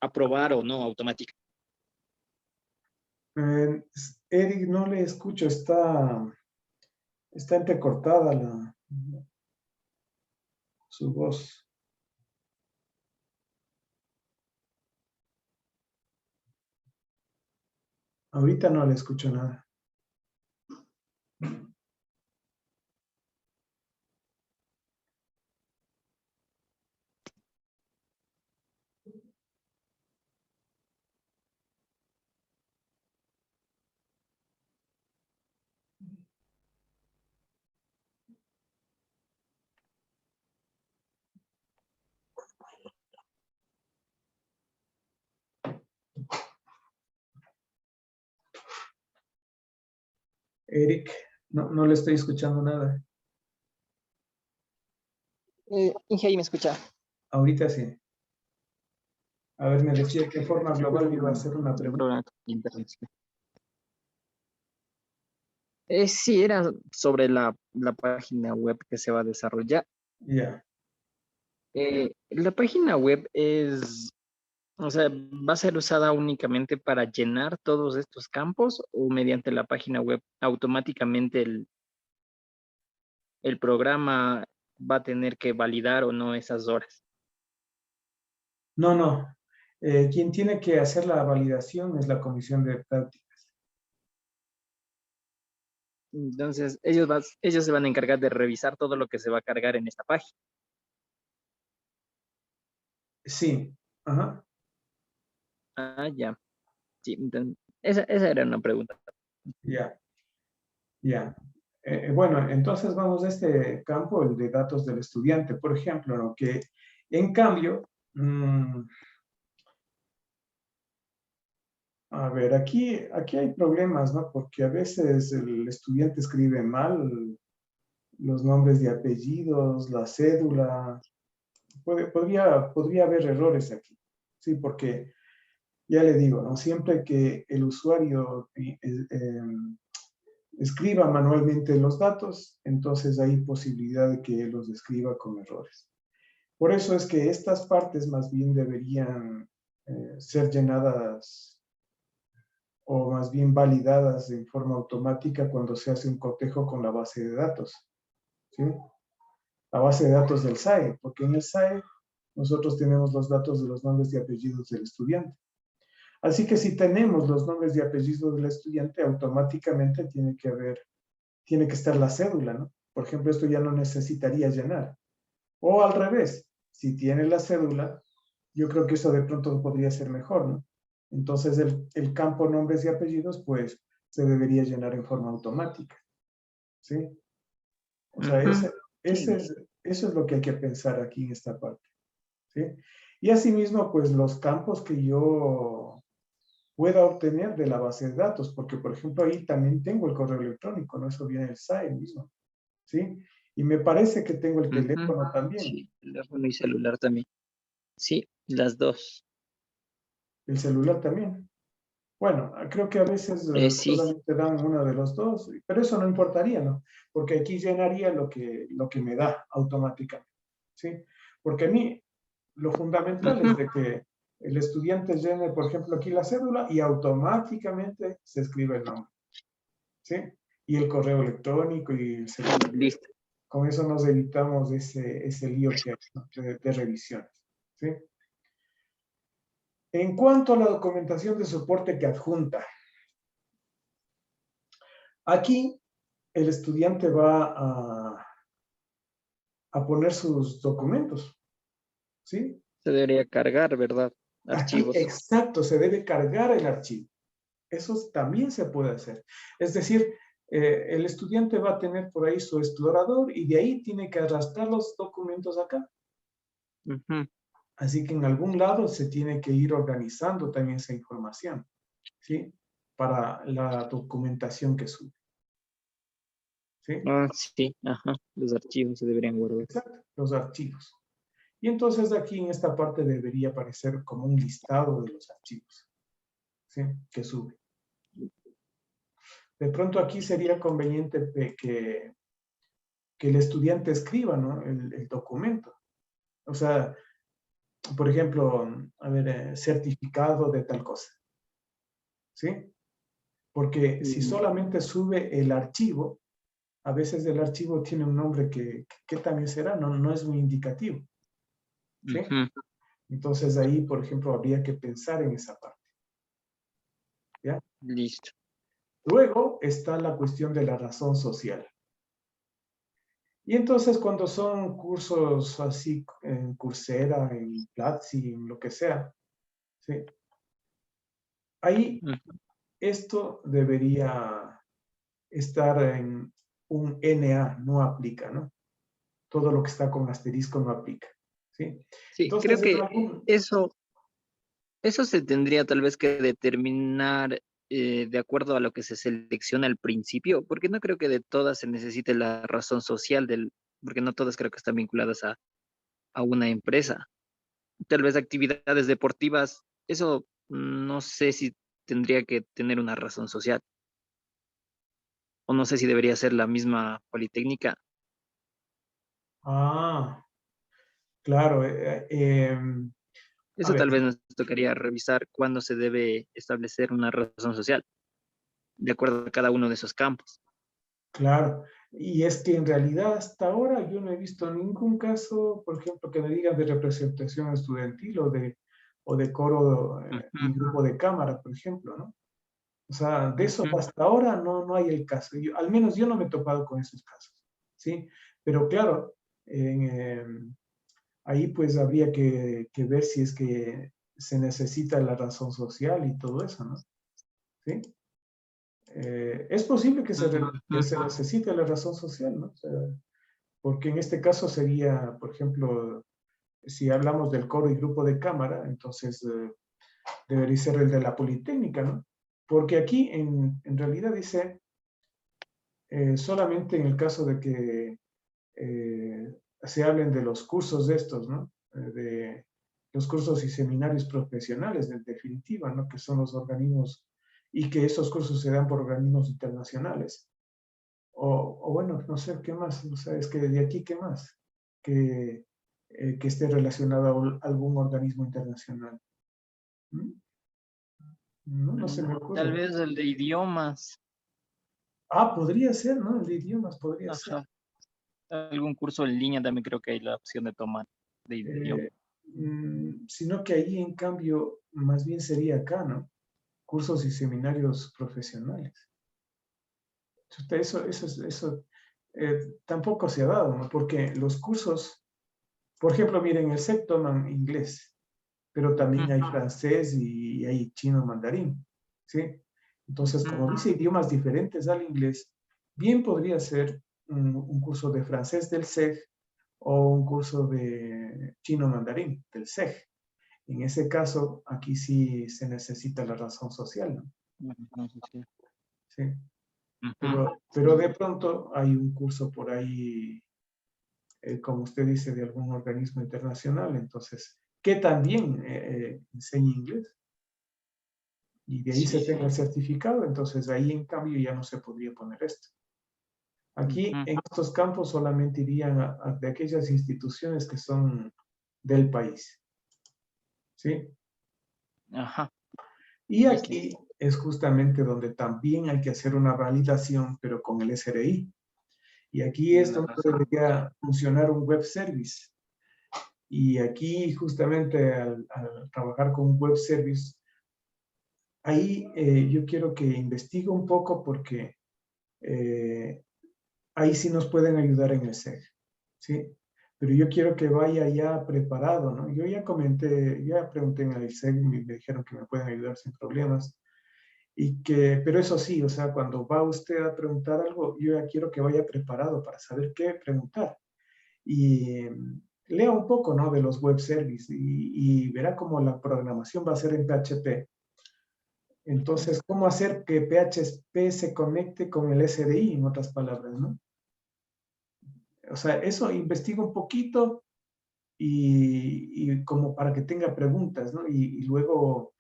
aprobar o no automática. Eric, no le escucho, está entrecortada su voz. Ahorita no le escucho nada. Eric, no le estoy escuchando nada. Inge, ahí me escucha. Ahorita sí. A ver, me decía que forma global iba a hacer una pregunta. Programa de internet. Sí, era sobre la página web que se va a desarrollar. Ya. La página web es, o sea, ¿va a ser usada únicamente para llenar todos estos campos o mediante la página web automáticamente el programa va a tener que validar o no esas horas? No. Quien tiene que hacer la validación es la comisión de práctica. Entonces, ellos se van a encargar de revisar todo lo que se va a cargar en esta página. Sí. Ajá. Ah, ya. Sí, entonces, esa era una pregunta. Ya. Ya. Bueno, entonces vamos a este campo, el de datos del estudiante, por ejemplo, ¿no? Que en cambio, A ver, aquí hay problemas, ¿no? Porque a veces el estudiante escribe mal los nombres de apellidos, la cédula. Podría haber errores aquí, ¿sí? Porque ya le digo, ¿no? Siempre que el usuario escriba manualmente los datos, entonces hay posibilidad de que los escriba con errores. Por eso es que estas partes más bien deberían ser llenadas o más bien validadas en forma automática cuando se hace un cotejo con la base de datos, ¿sí? La base de datos del SAE, porque en el SAE nosotros tenemos los datos de los nombres y apellidos del estudiante. Así que si tenemos los nombres y apellidos del estudiante, automáticamente tiene que estar la cédula, ¿no? Por ejemplo, esto ya no necesitaría llenar. O al revés, si tiene la cédula, yo creo que eso de pronto podría ser mejor, ¿no? Entonces el campo nombres y apellidos, pues, se debería llenar en forma automática, ¿sí? O sea, Sí. eso es lo que hay que pensar aquí en esta parte, ¿sí? Y asimismo, pues, los campos que yo pueda obtener de la base de datos, porque, por ejemplo, ahí también tengo el correo electrónico, ¿no? Eso viene del SAE mismo, ¿sí? Y me parece que tengo el teléfono también. Sí, teléfono y celular también. Sí, las dos. El celular también. Bueno, creo que a veces Sí. solamente dan uno de los dos, pero eso no importaría, ¿no? Porque aquí llenaría lo que me da automáticamente, ¿sí? Porque a mí lo fundamental es de que el estudiante llene, por ejemplo, aquí la cédula y automáticamente se escribe el nombre, ¿sí? Y el correo electrónico y el celular. Listo. Con eso nos evitamos ese lío que hay, ¿no? de revisiones, ¿sí? En cuanto a la documentación de soporte que adjunta, aquí el estudiante va a poner sus documentos, ¿sí? Se debería cargar, ¿verdad? Aquí, Archivos. exacto, se debe cargar el archivo. Eso también se puede hacer. Es decir, el estudiante va a tener por ahí su explorador y de ahí tiene que arrastrar los documentos acá. Ujú. Así que en algún lado se tiene que ir organizando también esa información, ¿sí? Para la documentación que sube, ¿sí? Ah, sí, ajá. Los archivos se deberían guardar. Exacto, los archivos. Y entonces aquí en esta parte debería aparecer como un listado de los archivos, ¿sí? Que sube. De pronto aquí sería conveniente que el estudiante escriba, ¿no? El documento. O sea, por ejemplo, a ver, certificado de tal cosa, ¿sí? Porque si Mm, solamente sube el archivo, a veces el archivo tiene un nombre que también será, no es muy indicativo, ¿sí? ujú. Entonces ahí, por ejemplo, habría que pensar en esa parte, ¿ya? Listo. Luego está la cuestión de la razón social. Y entonces cuando son cursos así en Coursera, en Platzi, en lo que sea, ¿sí? Ahí Ujú. esto debería estar en un NA, no aplica, ¿no? Todo lo que está con asterisco no aplica, ¿sí? Sí, creo Entonces, en que algún... eso se tendría tal vez que determinar de acuerdo a lo que se selecciona al principio, porque no creo que de todas se necesite la razón social porque no todas creo que están vinculadas a una empresa. Tal vez actividades deportivas, eso no sé si tendría que tener una razón social, o no sé si debería ser la misma Politécnica. Ah, claro. A Eso ver, tal vez nos tocaría revisar cuándo se debe establecer una razón social, de acuerdo a cada uno de esos campos. claro. Y es que en realidad hasta ahora yo no he visto ningún caso, por ejemplo, que me digan de representación estudiantil o de coro y Ujú, grupo de cámara, por ejemplo, ¿no? O sea, de eso ujú, hasta ahora no hay el caso. Al menos yo no me he topado con esos casos, ¿sí? Pero claro, ahí pues habría que ver si es que se necesita la razón social y todo eso, ¿no? ¿Sí? Es posible que ujú. se necesite la razón social, ¿no? O sea, porque en este caso sería, por ejemplo, si hablamos del coro y grupo de cámara, entonces debería ser el de la Politécnica, ¿no? Porque aquí en realidad dice solamente en el caso de que se hablen de los cursos de estos, ¿no? De los cursos y seminarios profesionales, en definitiva, ¿no? Que son los organismos, y que esos cursos se dan por organismos internacionales. O bueno, no sé qué más, o sea, es que de aquí, ¿qué más? Que esté relacionado a algún organismo internacional. ¿Mm? No se me Tal ocurre. vez el de idiomas. Ah, podría ser, ¿no? El de idiomas podría ser. Ajá. Algún curso en línea también creo que hay la opción de tomar de idioma. Sino que ahí, en cambio, más bien sería acá, ¿no? Cursos y seminarios profesionales. Eso tampoco se ha dado, ¿no? Porque los cursos, por ejemplo, miren, el SEC toman inglés, pero también hay francés y hay chino mandarín, ¿sí? Entonces, como dice idiomas diferentes al inglés, bien podría ser un curso de francés del SEG o un curso de chino mandarín del SEG. En ese caso, aquí sí se necesita la razón social, ¿no? Sí. Pero de pronto hay un curso por ahí, como usted dice, de algún organismo internacional, entonces, que también enseña inglés. Y de ahí se tenga el certificado, entonces ahí en cambio ya no se podría poner esto. Aquí en estos campos solamente irían de aquellas instituciones que son del país. ¿Sí? Ajá. Y aquí es justamente donde también hay que hacer una validación, pero con el SRI. Y aquí es donde debería funcionar un web service. Y aquí justamente al trabajar con un web service, ahí yo quiero que investigue un poco porque ahí sí nos pueden ayudar en el SEG, ¿sí? Pero yo quiero que vaya ya preparado, ¿no? Yo ya comenté, ya pregunté en el SEG y me dijeron que me pueden ayudar sin problemas. Pero eso sí, o sea, cuando va usted a preguntar algo, yo ya quiero que vaya preparado para saber qué preguntar. Y lea un poco, ¿no? De los web services y verá cómo la programación va a ser en PHP. Entonces, ¿cómo hacer que PHP se conecte con el SDI, en otras palabras, ¿no? O sea, eso investiga un poquito y como para que tenga preguntas, ¿no? Y luego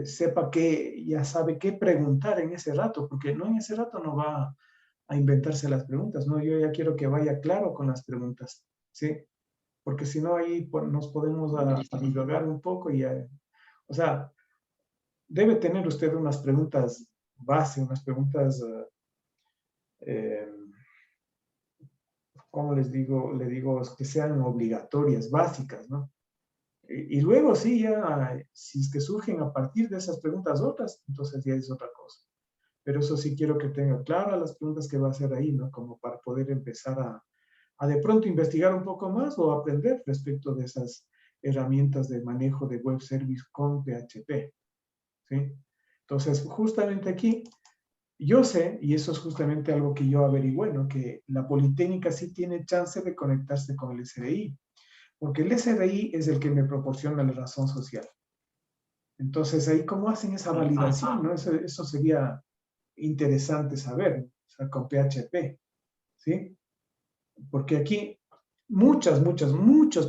sepa que ya sabe qué preguntar en ese rato, porque no en ese rato no va a inventarse las preguntas, ¿no? Yo ya quiero que vaya claro con las preguntas, ¿sí? Porque si no ahí nos podemos divagar un poco y, o sea, debe tener usted unas preguntas base, unas preguntas, ¿cómo les digo? Le digo que sean obligatorias, básicas, ¿no? Y luego sí, ya, si es que surgen a partir de esas preguntas otras, entonces ya es otra cosa. Pero eso sí quiero que tenga claras las preguntas que va a hacer ahí, ¿no? Como para poder empezar a de pronto investigar un poco más o aprender respecto de esas herramientas de manejo de web service con PHP, ¿sí? Entonces, justamente aquí, yo sé, y eso es justamente algo que yo averigüé, ¿no? Que la Politécnica sí tiene chance de conectarse con el SDI, porque el SDI es el que me proporciona la razón social. Entonces, ahí, ¿cómo hacen esa validación, no? Eso sería interesante saber, o sea, con PHP, ¿sí? Porque aquí muchos,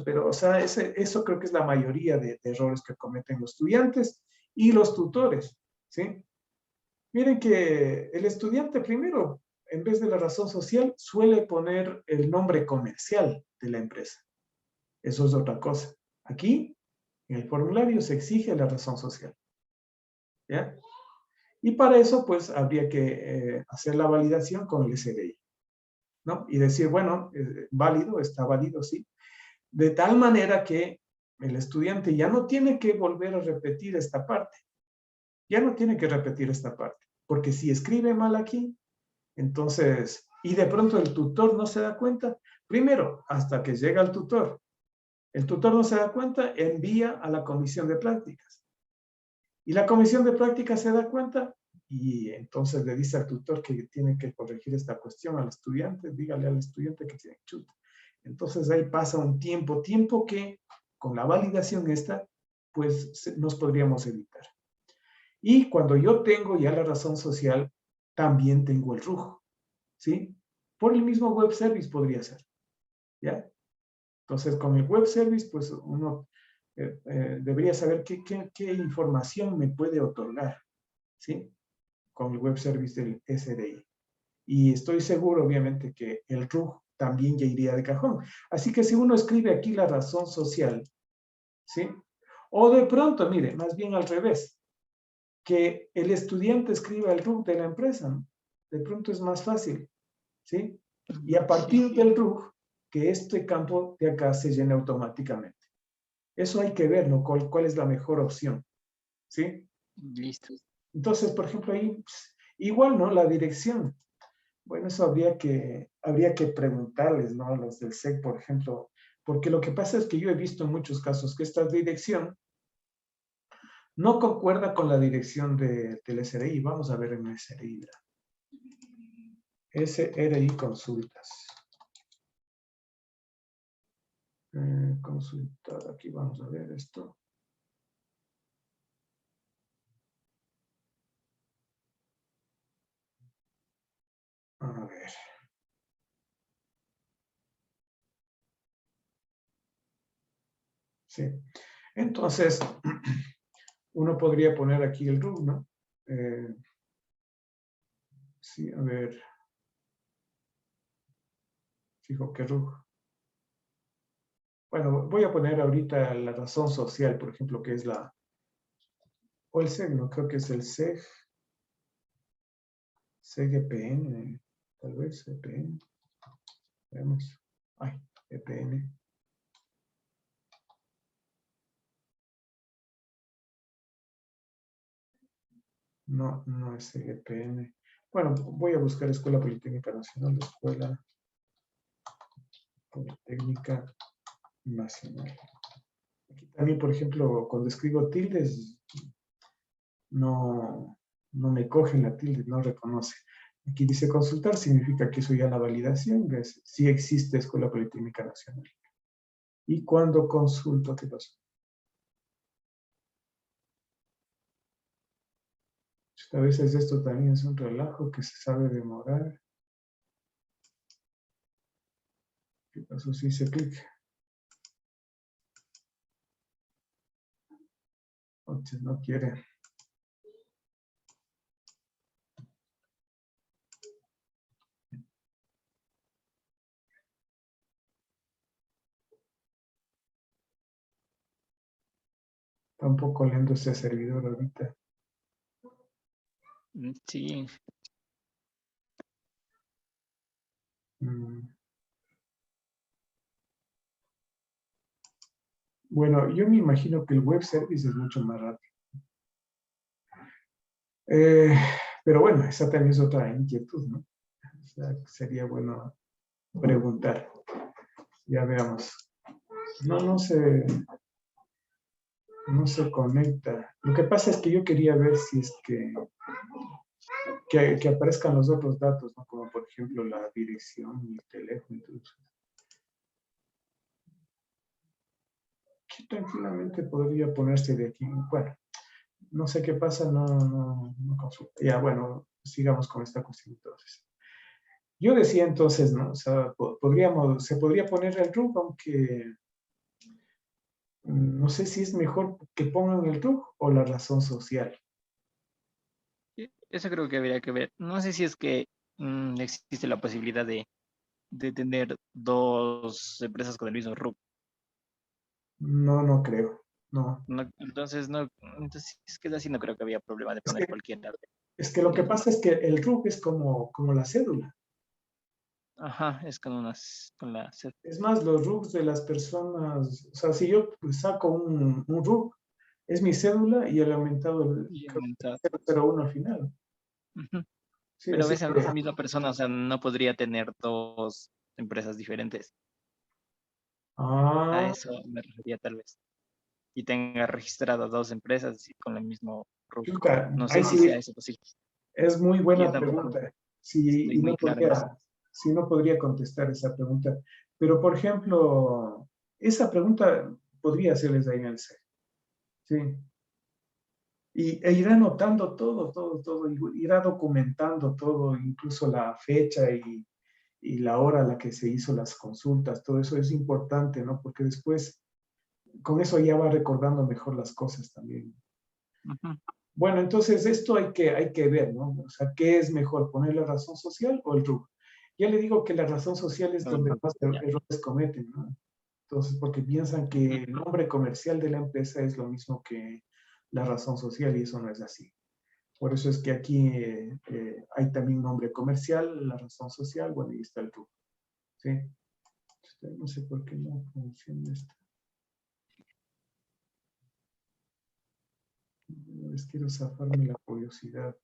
pero, o sea, eso creo que es la mayoría de errores que cometen los estudiantes y los tutores, ¿sí? Miren que el estudiante primero, en vez de la razón social, suele poner el nombre comercial de la empresa. Eso es otra cosa. Aquí, en el formulario, se exige la razón social, ¿ya? Y para eso, pues, habría que hacer la validación con el SDI, ¿no? Y decir, bueno, válido, está válido, sí. De tal manera que el estudiante ya no tiene que volver a repetir esta parte. Ya no tiene que repetir esta parte. Porque si escribe mal aquí, entonces, y de pronto el tutor no se da cuenta, primero, hasta que llega el tutor no se da cuenta, envía a la comisión de prácticas. Y la comisión de prácticas se da cuenta y entonces le dice al tutor que tiene que corregir esta cuestión al estudiante, dígale al estudiante que tiene chuta. Entonces ahí pasa un tiempo que con la validación esta pues nos podríamos evitar. Y cuando yo tengo ya la razón social, también tengo el RUG, ¿sí? Por el mismo web service podría ser, ¿ya? Entonces, con el web service, pues uno debería saber qué información me puede otorgar, ¿sí? Con el web service del SDI. Y estoy seguro, obviamente, que el RUG también ya iría de cajón. Así que si uno escribe aquí la razón social, ¿sí? O de pronto, mire, más bien al revés, que el estudiante escriba el RUG de la empresa, ¿no? De pronto es más fácil, ¿sí? Y a partir del RUG, que este campo de acá se llene automáticamente. Eso hay que ver, ¿no? ¿Cuál es la mejor opción? ¿Sí? Listo. Entonces, por ejemplo, ahí, pues, igual, ¿no? La dirección. Bueno, eso habría que preguntarles, ¿no? A los del SEC, por ejemplo, porque lo que pasa es que yo he visto en muchos casos que esta dirección no concuerda con la dirección del SRI. Vamos a ver en el SRI. SRI consultas. Consultar, aquí vamos a ver esto. A ver. Sí. Entonces, uno podría poner aquí el RUG, ¿no? Sí, a ver. Fijo que RUG. Bueno, voy a poner ahorita la razón social, por ejemplo, que es la... O el SEG, no, creo que es el SEG. SEG EPN, tal vez EPN. Veamos. Ay, EPN. No, no es SEG EPN. Bueno, voy a buscar Escuela Politécnica Nacional, Escuela Politécnica Nacional. Aquí también, por ejemplo, cuando escribo tildes, no me coge la tilde, no reconoce. Aquí dice consultar, significa que eso ya la validación, sí existe Escuela Politécnica Nacional. Y cuando consulto, ¿qué pasó? A veces esto también es un relajo que se sabe demorar. ¿Qué pasó si hice clic? Entonces no quiere. Está un poco lento ese servidor ahorita. Sí. Bueno, yo me imagino que el web service es mucho más rápido. Pero bueno, esa también es otra inquietud, ¿no? O sea, sería bueno preguntar. Ya veamos. No se conecta. Lo que pasa es que yo quería ver si es que aparezcan los otros datos, ¿no? Como por ejemplo la dirección y el teléfono. Entonces, que tranquilamente podría ponerse de aquí. Bueno, no sé qué pasa, no consulta. Ya, bueno, sigamos con esta cuestión entonces. Yo decía entonces, ¿no? O sea, se podría poner el RUG, aunque no sé si es mejor que pongan el RUG o la razón social. Eso creo que habría que ver. No sé si es que existe la posibilidad de tener dos empresas con el mismo RUC. No creo. No. Entonces, si es que es así, no creo que había problema de Es poner que, cualquier arte. es que lo que pasa es que el RUG es como la cédula. Ajá, es con la Es más, los RUGs de las personas, o sea, si yo saco un RUG, es mi cédula y el aumentado, y creo aumentada. que 001 al final. Ujú. Sí, Pero así esa que, misma persona, o sea, no podría tener dos empresas diferentes. A ah, eso me refería tal vez. Y tenga registradas dos empresas y con el mismo RUC. chuta, No sé ahí si sea sí, eso posible. es muy Yo buena tampoco pregunta. Sí, estoy y muy claro en eso. no podría contestar esa pregunta. Pero, por ejemplo, esa pregunta podría hacerles ahí en el C. ¿sí? E irá anotando todo, irá documentando todo, incluso la fecha y la hora a la que se hizo las consultas, todo eso es importante, ¿no? Porque después con eso ya va recordando mejor las cosas también. Ujú. Bueno, entonces esto hay que ver, ¿no? O sea, ¿qué es mejor, poner la razón social o el RUC? Ya le digo que la razón social es donde más errores cometen, ¿no? Entonces, porque piensan que el nombre comercial de la empresa es lo mismo que la razón social y eso no es así. Por eso es que aquí hay también nombre comercial, la razón social, bueno, y está el RUC, ¿sí? No sé por qué no funciona esto. Les quiero zafarme la curiosidad.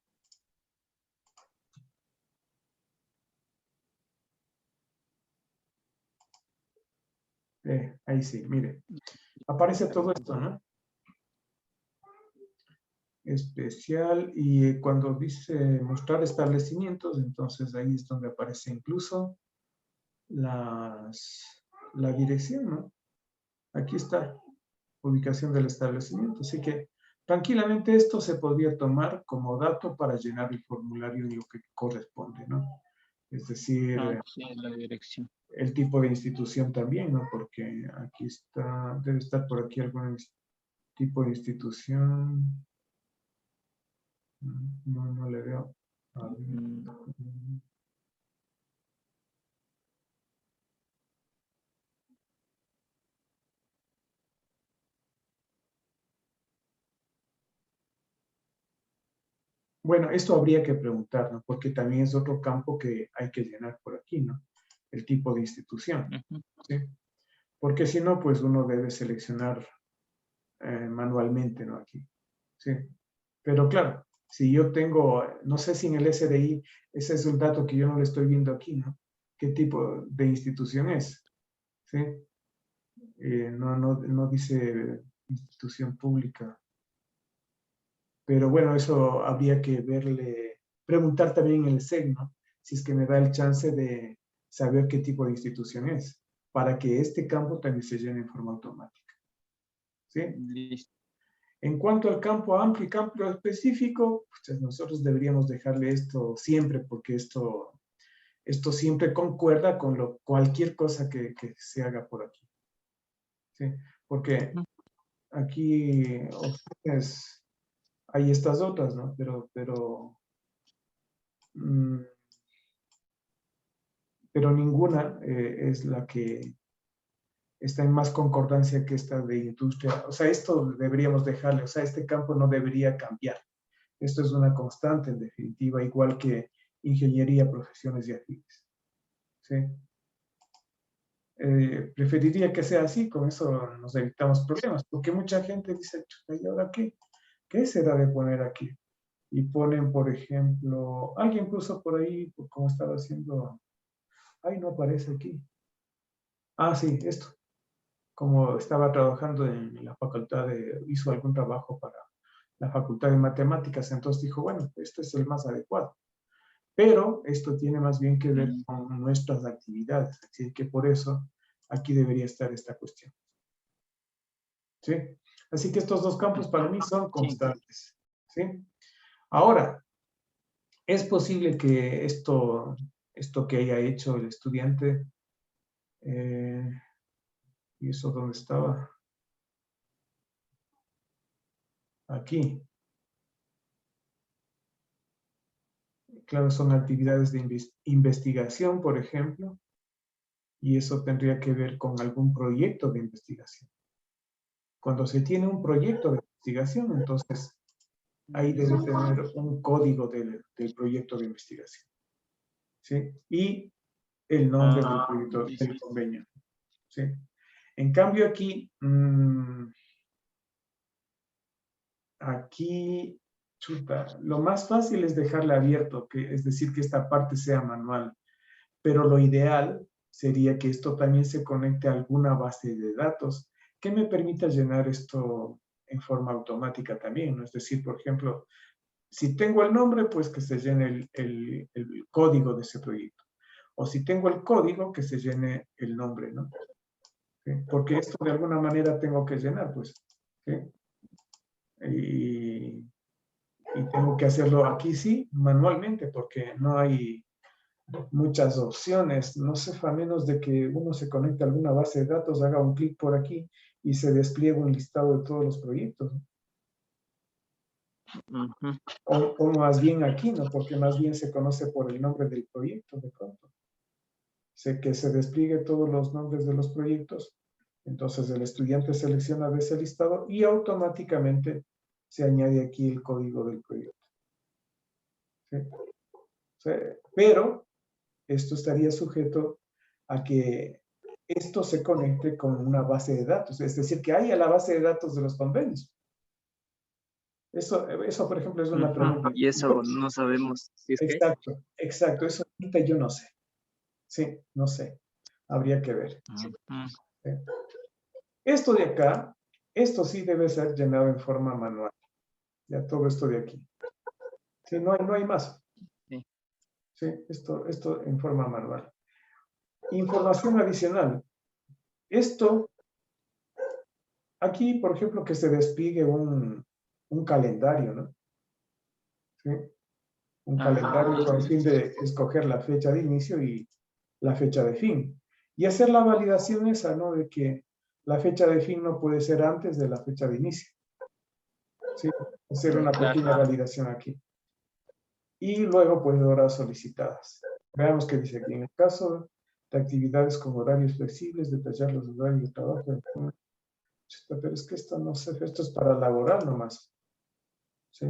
Ahí sí, mire. Aparece todo esto, ¿no? Especial y cuando dice mostrar establecimientos, entonces ahí es donde aparece incluso la dirección, ¿no? Aquí está, ubicación del establecimiento. Así que tranquilamente esto se podría tomar como dato para llenar el formulario y lo que corresponde, ¿no? Es decir, Sí, la dirección. el tipo de institución también, ¿no? Porque aquí está, debe estar por aquí algún tipo de institución. No, no le veo. A ver. Bueno, esto habría que preguntar, ¿no? Porque también es otro campo que hay que llenar por aquí, ¿no? El tipo de institución, Ujú. ¿sí? Porque si no, pues uno debe seleccionar manualmente, ¿no? Aquí, ¿sí? Pero claro, si yo tengo, no sé si en el SDI, ese es un dato que yo no le estoy viendo aquí, ¿no? ¿Qué tipo de institución es? ¿Sí? No dice institución pública. Pero bueno, eso habría que verle, preguntar también en el SEC, ¿no? Si es que me da el chance de saber qué tipo de institución es, para que este campo también se llene en forma automática. ¿Sí? Listo. En cuanto al campo amplio y campo específico, pues nosotros deberíamos dejarle esto siempre, porque esto siempre concuerda con cualquier cosa que se haga por aquí. ¿Sí? Porque Ujú. aquí opciones, hay estas otras, ¿no? Mm, pero ninguna es la que está en más concordancia que esta de industria. O sea, esto deberíamos dejarle, o sea, este campo no debería cambiar. Esto es una constante, en definitiva, igual que ingeniería, profesiones y afines. ¿Sí? Preferiría que sea así, con eso nos evitamos problemas, porque mucha gente dice, ¿y ahora qué? ¿Qué será de poner aquí? Y ponen, por ejemplo, alguien puso por ahí, como estaba haciendo, ay, no aparece aquí. Ah, sí, esto. Como estaba trabajando en la facultad hizo algún trabajo para la facultad de matemáticas, entonces dijo, bueno, este es el más adecuado. Pero esto tiene más bien que ver con nuestras actividades, así que por eso aquí debería estar esta cuestión. ¿Sí? Así que estos dos campos para mí son Sí. constantes. ¿Sí? Ahora, es posible que esto que haya hecho el estudiante, ¿y eso dónde estaba? Aquí. Claro, son actividades de investigación, por ejemplo, y eso tendría que ver con algún proyecto de investigación. Cuando se tiene un proyecto de investigación, entonces ahí debe tener un código del proyecto de investigación, ¿sí? Y el nombre del proyecto, Sí, del sí. convenio, ¿sí? En cambio aquí, aquí, chuta, lo más fácil es dejarle abierto, es decir, que esta parte sea manual. Pero lo ideal sería que esto también se conecte a alguna base de datos que me permita llenar esto en forma automática también, ¿no? Es decir, por ejemplo, si tengo el nombre, pues que se llene el código de ese proyecto. O si tengo el código, que se llene el nombre, ¿no? ¿Sí? Porque esto de alguna manera tengo que llenar, pues. ¿Sí? y tengo que hacerlo aquí sí, manualmente, porque no hay muchas opciones. No sé, a menos de que uno se conecte a alguna base de datos, haga un clic por aquí y se despliegue un listado de todos los proyectos. Ujú. O más bien aquí, ¿no? Porque más bien se conoce por el nombre del proyecto, de pronto. Sé que se despliegue todos los nombres de los proyectos. Entonces el estudiante selecciona de ese listado y automáticamente se añade aquí el código del proyecto. ¿Sí? ¿Sí? Pero esto estaría sujeto a que esto se conecte con una base de datos, es decir, que haya la base de datos de los convenios. Eso por ejemplo, es una Ujú. pregunta. Y eso no sabemos si es que. Exacto, exacto. Eso ahorita yo no sé. Sí, no sé. Habría que ver. Ujú. ¿Sí? Esto de acá, esto sí debe ser llenado en forma manual. Ya todo esto de aquí. Sí, no hay más. Sí. Sí, esto en forma manual. Información adicional. Esto, aquí, por ejemplo, que se despliegue un calendario, ¿no? ¿Sí? Un calendario con el fin de escoger la fecha de inicio y la fecha de fin. Y hacer la validación esa, ¿no? De que la fecha de fin no puede ser antes de la fecha de inicio. ¿Sí? Hacer una Claro. pequeña validación aquí. Y luego, pues, horas solicitadas. Veamos qué dice aquí. En el caso de actividades con horarios flexibles, detallar los horarios de trabajo. Pero es que esto no sé, esto es para laboral nomás. ¿Sí?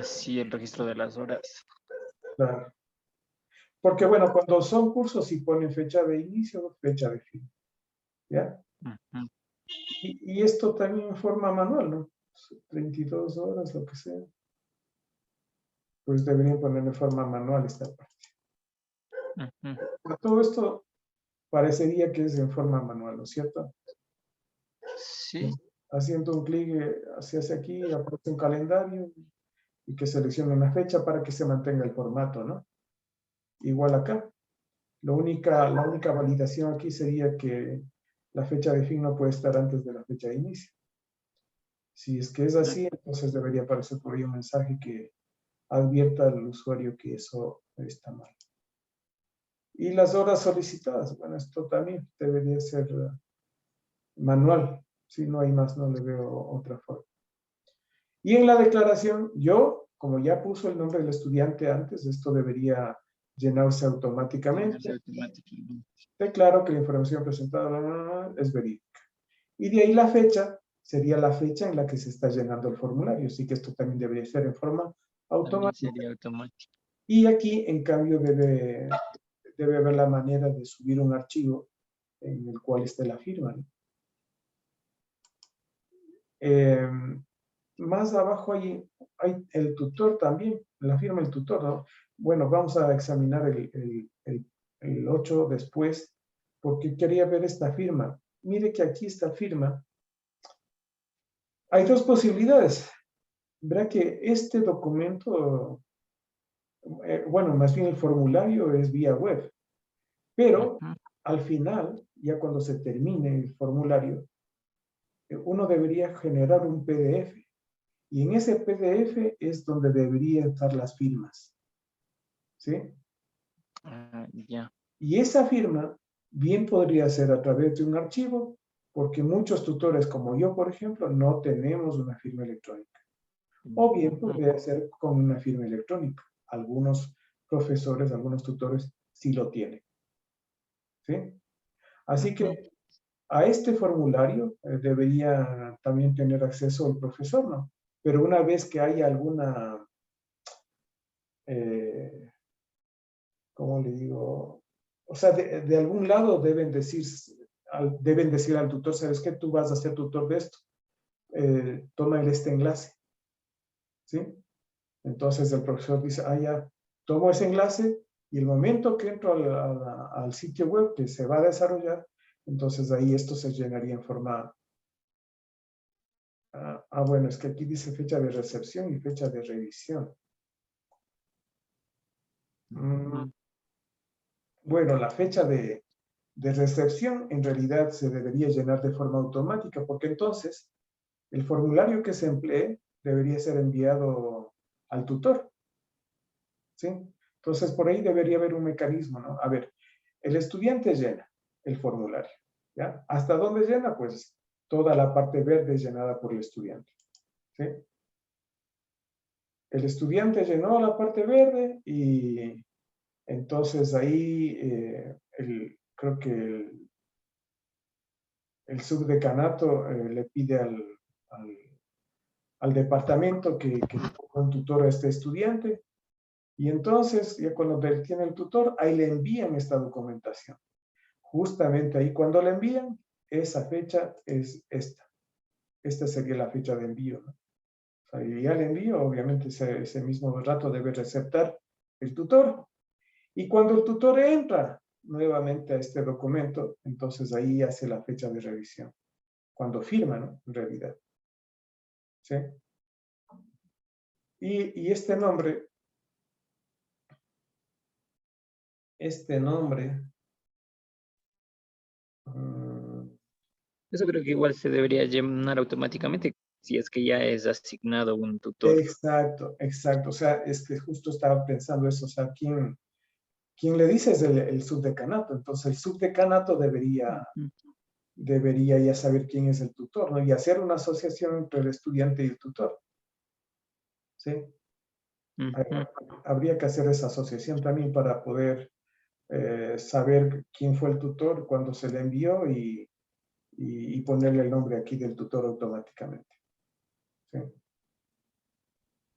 Sí, el registro de las horas. Claro. Porque, bueno, cuando son cursos sí ponen fecha de inicio, fecha de fin. ¿Ya? Ujú. Y esto también en forma manual, ¿no? 32 horas, lo que sea. Pues deberían poner de forma manual esta parte. Ujú. Pero todo esto parecería que es en forma manual, ¿no es cierto? Sí. Haciendo un clic hacia aquí, aparece un calendario y que seleccione una fecha para que se mantenga el formato, ¿no? Igual acá. La única validación aquí sería que la fecha de fin no puede estar antes de la fecha de inicio. Si es que es así, entonces debería aparecer por ahí un mensaje que advierta al usuario que eso está mal. Y las horas solicitadas, bueno, esto también debería ser manual. Si no hay más, no le veo otra forma. Y en la declaración, yo, como ya puso el nombre del estudiante antes, esto debería llenarse automáticamente. Automáticamente. Declaro que la información presentada es verídica. Y de ahí la fecha sería la fecha en la que se está llenando el formulario. Así que esto también debería ser en forma También automática. sería automático. Y aquí, en cambio, debe haber la manera de subir un archivo en el cual esté la firma, ¿no? Más abajo hay el tutor también, la firma del tutor, ¿no? Bueno, vamos a examinar el 8 después, porque quería ver esta firma. Mire que aquí esta firma, hay dos posibilidades. Verá que este documento, bueno, más bien el formulario es vía web, pero Ujú. al final, ya cuando se termine el formulario, uno debería generar un PDF. Y en ese PDF es donde deberían estar las firmas. ¿Sí? Ya. Y esa firma bien podría ser a través de un archivo, porque muchos tutores como yo, por ejemplo, no tenemos una firma electrónica. O bien podría ser con una firma electrónica. Algunos profesores, algunos tutores sí lo tienen. ¿Sí? Así que a este formulario debería también tener acceso el profesor, ¿no? Pero una vez que haya alguna, ¿cómo le digo? O sea, de algún lado deben decir al tutor, ¿sabes qué? Tú vas a ser tutor de esto. Toma este enlace. ¿Sí? Entonces el profesor dice, ya, tomo ese enlace y el momento que entro al sitio web que se va a desarrollar, entonces ahí esto se llenaría en forma... bueno, es que aquí dice fecha de recepción y fecha de revisión. Bueno, la fecha de recepción en realidad se debería llenar de forma automática, porque entonces el formulario que se emplee debería ser enviado al tutor. ¿Sí? Entonces, por ahí debería haber un mecanismo, ¿no? A ver, el estudiante llena el formulario, ¿ya? ¿Hasta dónde llena? Pues toda la parte verde llenada por el estudiante, ¿sí? El estudiante llenó la parte verde y entonces ahí creo que el subdecanato le pide al departamento que ponga un tutor a este estudiante. Y entonces, ya cuando tiene el tutor, ahí le envían esta documentación. Justamente ahí cuando le envían, esa fecha es esta. Esta sería la fecha de envío, ¿no? O sea, y ya le envío, obviamente ese mismo rato debe receptar el tutor. Y cuando el tutor entra nuevamente a este documento, entonces ahí hace la fecha de revisión. Cuando firma, ¿no? En realidad. ¿Sí? Y este nombre, Eso creo que igual se debería llenar automáticamente si es que ya es asignado un tutor. exacto, exacto. O sea, es que justo estaba pensando eso. O sea, ¿quién le dice es el subdecanato? Entonces, el subdecanato debería ya saber quién es el tutor, ¿no? Y hacer una asociación entre el estudiante y el tutor. ¿Sí? Ujú. Habría que hacer esa asociación también para poder saber quién fue el tutor, cuándo se le envió y ponerle el nombre aquí del tutor automáticamente. ¿Sí?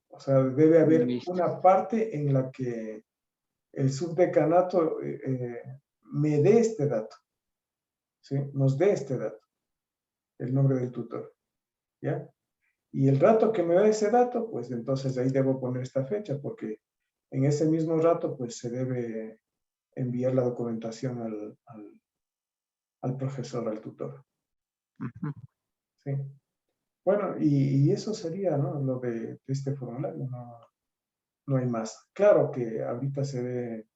O sea, debe haber Listo. una parte en la que el subdecanato me dé este dato, ¿sí? Nos dé este dato, el nombre del tutor, ¿ya? Y el rato que me da ese dato, pues entonces ahí debo poner esta fecha, porque en ese mismo rato, pues se debe enviar la documentación al profesor, al tutor, Ujú. ¿sí? Bueno, y eso sería, ¿no? Lo de este formulario, no hay más. Claro que ahorita se ve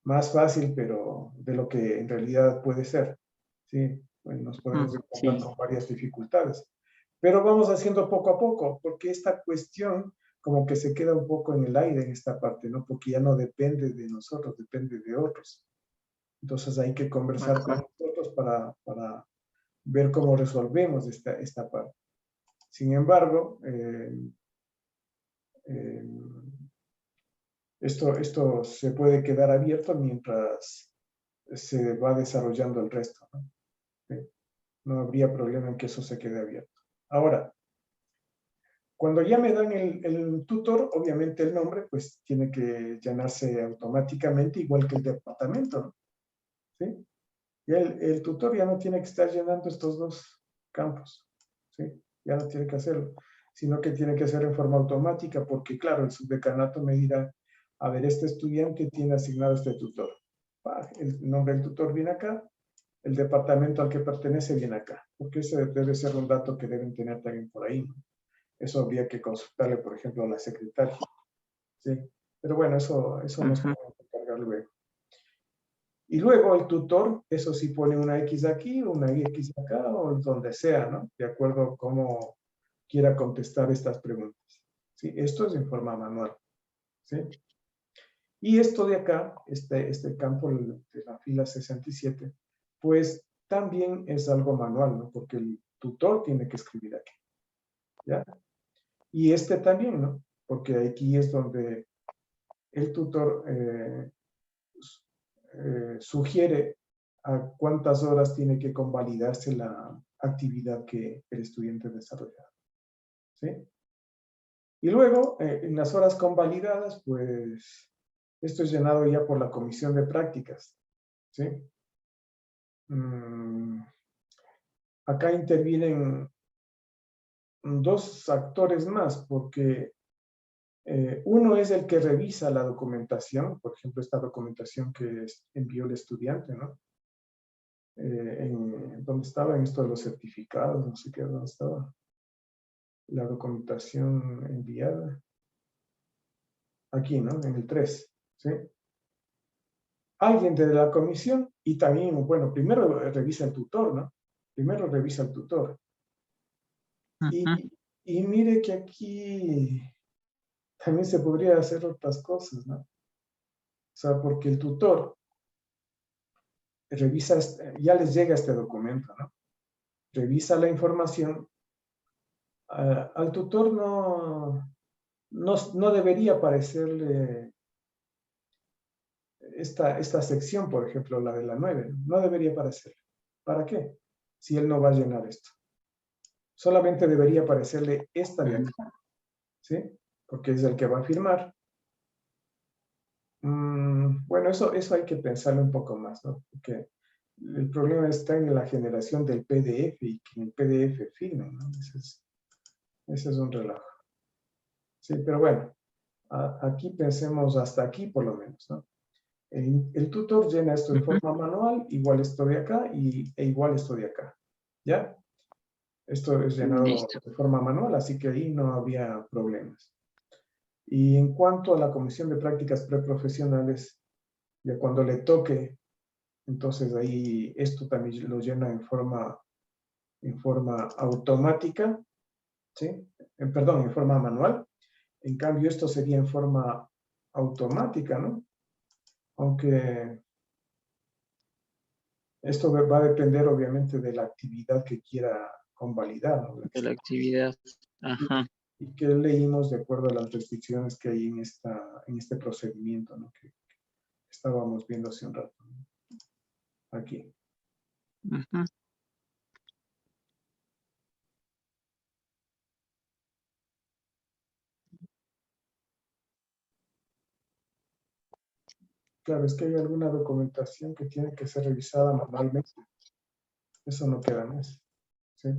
más fácil, pero de lo que en realidad puede ser, ¿sí? Bueno, nos podemos encontrar Sí. con varias dificultades. Pero vamos haciendo poco a poco, porque esta cuestión como que se queda un poco en el aire en esta parte, ¿no? Porque ya no depende de nosotros, depende de otros. Entonces hay que conversar con Ajá. nosotros para ver cómo resolvemos esta parte. Sin embargo, eh, esto se puede quedar abierto mientras se va desarrollando el resto, ¿no? ¿Sí? No habría problema en que eso se quede abierto. Ahora, cuando ya me dan el tutor, obviamente el nombre pues tiene que llenarse automáticamente igual que el departamento, ¿no? ¿Sí? Y el tutor ya no tiene que estar llenando estos dos campos, ¿sí? Ya no tiene que hacerlo, sino que tiene que hacer en forma automática porque claro, el subdecanato me dirá, a ver, este estudiante tiene asignado este tutor. El nombre del tutor viene acá, el departamento al que pertenece viene acá, porque ese debe ser un dato que deben tener también por ahí, ¿no? Eso habría que consultarle, por ejemplo, a la secretaria, ¿sí? Pero bueno, eso nos Ujú. podemos encargar luego. Y luego el tutor, eso sí pone una X aquí, una X acá, o donde sea, ¿no? De acuerdo a cómo quiera contestar estas preguntas. ¿Sí? Esto es en forma manual, ¿sí? Y esto de acá, este campo de la fila 67, pues también es algo manual, ¿no? Porque el tutor tiene que escribir aquí, ¿ya? Y este también, ¿no? Porque aquí es donde el tutor sugiere a cuántas horas tiene que convalidarse la actividad que el estudiante desarrolla, ¿sí? Y luego, en las horas convalidadas, pues esto es llenado ya por la comisión de prácticas, ¿sí? Acá intervienen dos actores más, porque uno es el que revisa la documentación, por ejemplo, esta documentación que envió el estudiante, ¿no? ¿Dónde estaba? En esto de los certificados, no sé qué, ¿dónde estaba? La documentación enviada. Aquí, ¿no? En el 3, ¿sí? Alguien de la comisión y también, bueno, primero revisa el tutor, ¿no? Primero revisa el tutor. Y, y mire que aquí también se podría hacer otras cosas, ¿no? O sea, porque el tutor revisa, ya les llega este documento, ¿no? Revisa la información. Al tutor no debería aparecerle esta sección, por ejemplo, la de la 9, no debería aparecerle. ¿Para qué? Si él no va a llenar esto. Solamente debería aparecerle esta de acá, ¿sí? Porque es el que va a firmar. Bueno, eso hay que pensarlo un poco más, ¿no? Porque el problema está en la generación del PDF y que en el PDF firmen, ¿no? Ese es un relajo. Sí, pero bueno, aquí pensemos hasta aquí por lo menos, ¿no? El tutor llena esto en forma manual, igual esto de acá e igual esto de acá, ¿ya? Esto es llenado Listo. de forma manual, así que ahí no había problemas. Y en cuanto a la comisión de prácticas preprofesionales, ya cuando le toque, entonces ahí esto también lo llena en forma automática, ¿sí? Perdón, en forma manual. En cambio, esto sería en forma automática, ¿no? Aunque esto va a depender obviamente de la actividad que quiera convalidar, ¿no? De la actividad. Ajá. Y que leímos de acuerdo a las restricciones que hay en este procedimiento, ¿no? Que estábamos viendo hace un rato, ¿no? Aquí. Ajá. Claro, es que hay alguna documentación que tiene que ser revisada manualmente. Eso no queda más, ¿sí?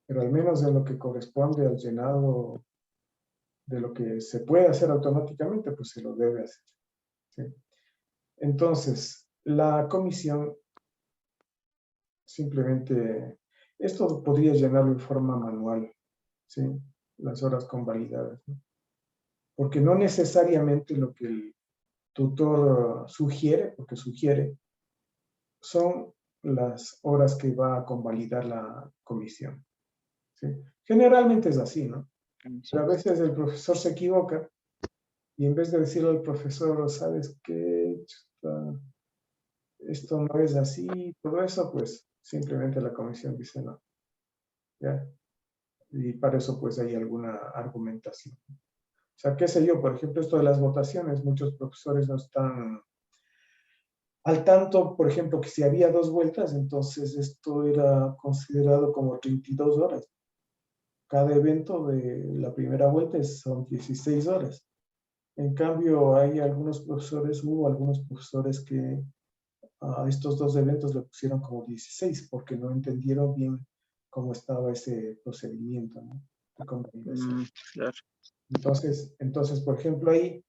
Pero al menos en lo que corresponde al llenado de lo que se puede hacer automáticamente, pues se lo debe hacer, ¿sí? Entonces, la comisión simplemente, esto podría llenarlo en forma manual, ¿sí? Las horas convalidadas, ¿no? Porque no necesariamente lo que el tutor sugiere, porque sugiere, son las horas que va a convalidar la comisión, ¿sí? Generalmente es así, ¿no? Pero a veces el profesor se equivoca y en vez de decirle al profesor, ¿sabes qué? Esto no es así, todo eso, pues simplemente la comisión dice no, ¿ya? Y para eso pues hay alguna argumentación. O sea, qué sé yo, por ejemplo, esto de las votaciones, muchos profesores no están al tanto, por ejemplo, que si había 2 vueltas, entonces esto era considerado como 32 horas. Cada evento de la primera vuelta son 16 horas. En cambio, hubo algunos profesores que a estos 2 eventos le pusieron como 16 porque no entendieron bien cómo estaba ese procedimiento, ¿no? De convalidación. Claro. Entonces, por ejemplo, ahí,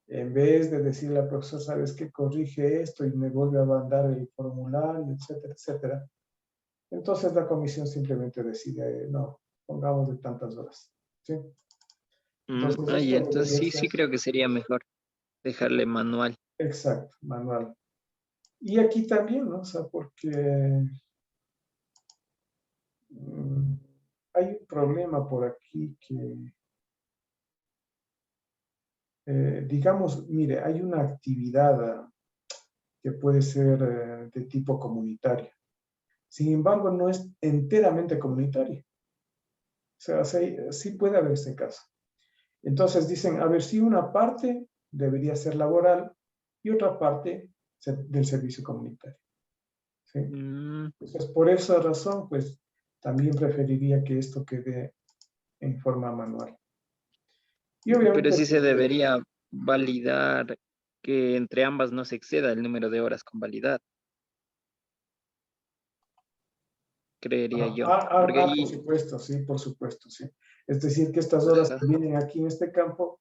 en vez de decirle al profesor, ¿sabes qué? Corrige esto y me vuelve a mandar el formulario, etcétera, etcétera. Entonces la comisión simplemente decide, no, pongamos de tantas horas, ¿sí? Entonces Y esto entonces debería sí ser, creo que sería mejor dejarle manual. exacto, manual. Y aquí también, ¿no? O sea, porque hay un problema por aquí que, digamos, mire, hay una actividad que puede ser de tipo comunitario. Sin embargo, no es enteramente comunitaria. O sea, sí puede haber ese caso. Entonces dicen, a ver, si una parte debería ser laboral y otra parte del servicio comunitario, ¿sí? Entonces, por esa razón, pues, también preferiría que esto quede en forma manual. Y Pero obviamente, sí se debería validar que entre ambas no se exceda el número de horas con validar, creería yo. Porque por ahí, supuesto, sí. Es decir, que estas horas ajá, que vienen aquí en este campo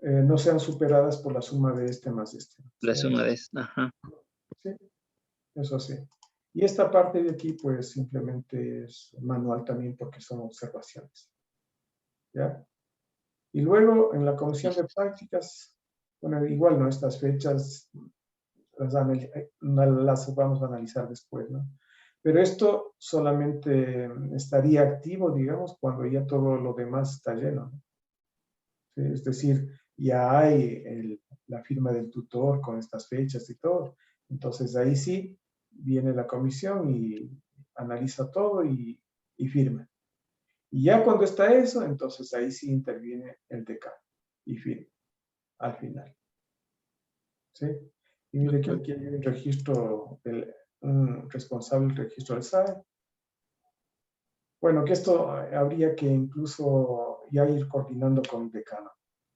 no sean superadas por la suma de este más este, ¿sí? la suma de eso, ajá. Sí, eso sí. Y esta parte de aquí, pues simplemente es manual también porque son observaciones, ¿ya? Y luego en la comisión de prácticas, bueno, igual, ¿no? Estas fechas las vamos a analizar después, ¿no? Pero esto solamente estaría activo, digamos, cuando ya todo lo demás está lleno, ¿no? ¿Sí? Es decir, ya hay la firma del tutor con estas fechas y todo. Entonces ahí sí viene la comisión y analiza todo y firma. Y ya cuando está eso, entonces ahí sí interviene el decano y firma al final. ¿Sí? Y mire que aquí hay un registro, un responsable del registro del SAE. Bueno, que esto habría que incluso ya ir coordinando con el decano,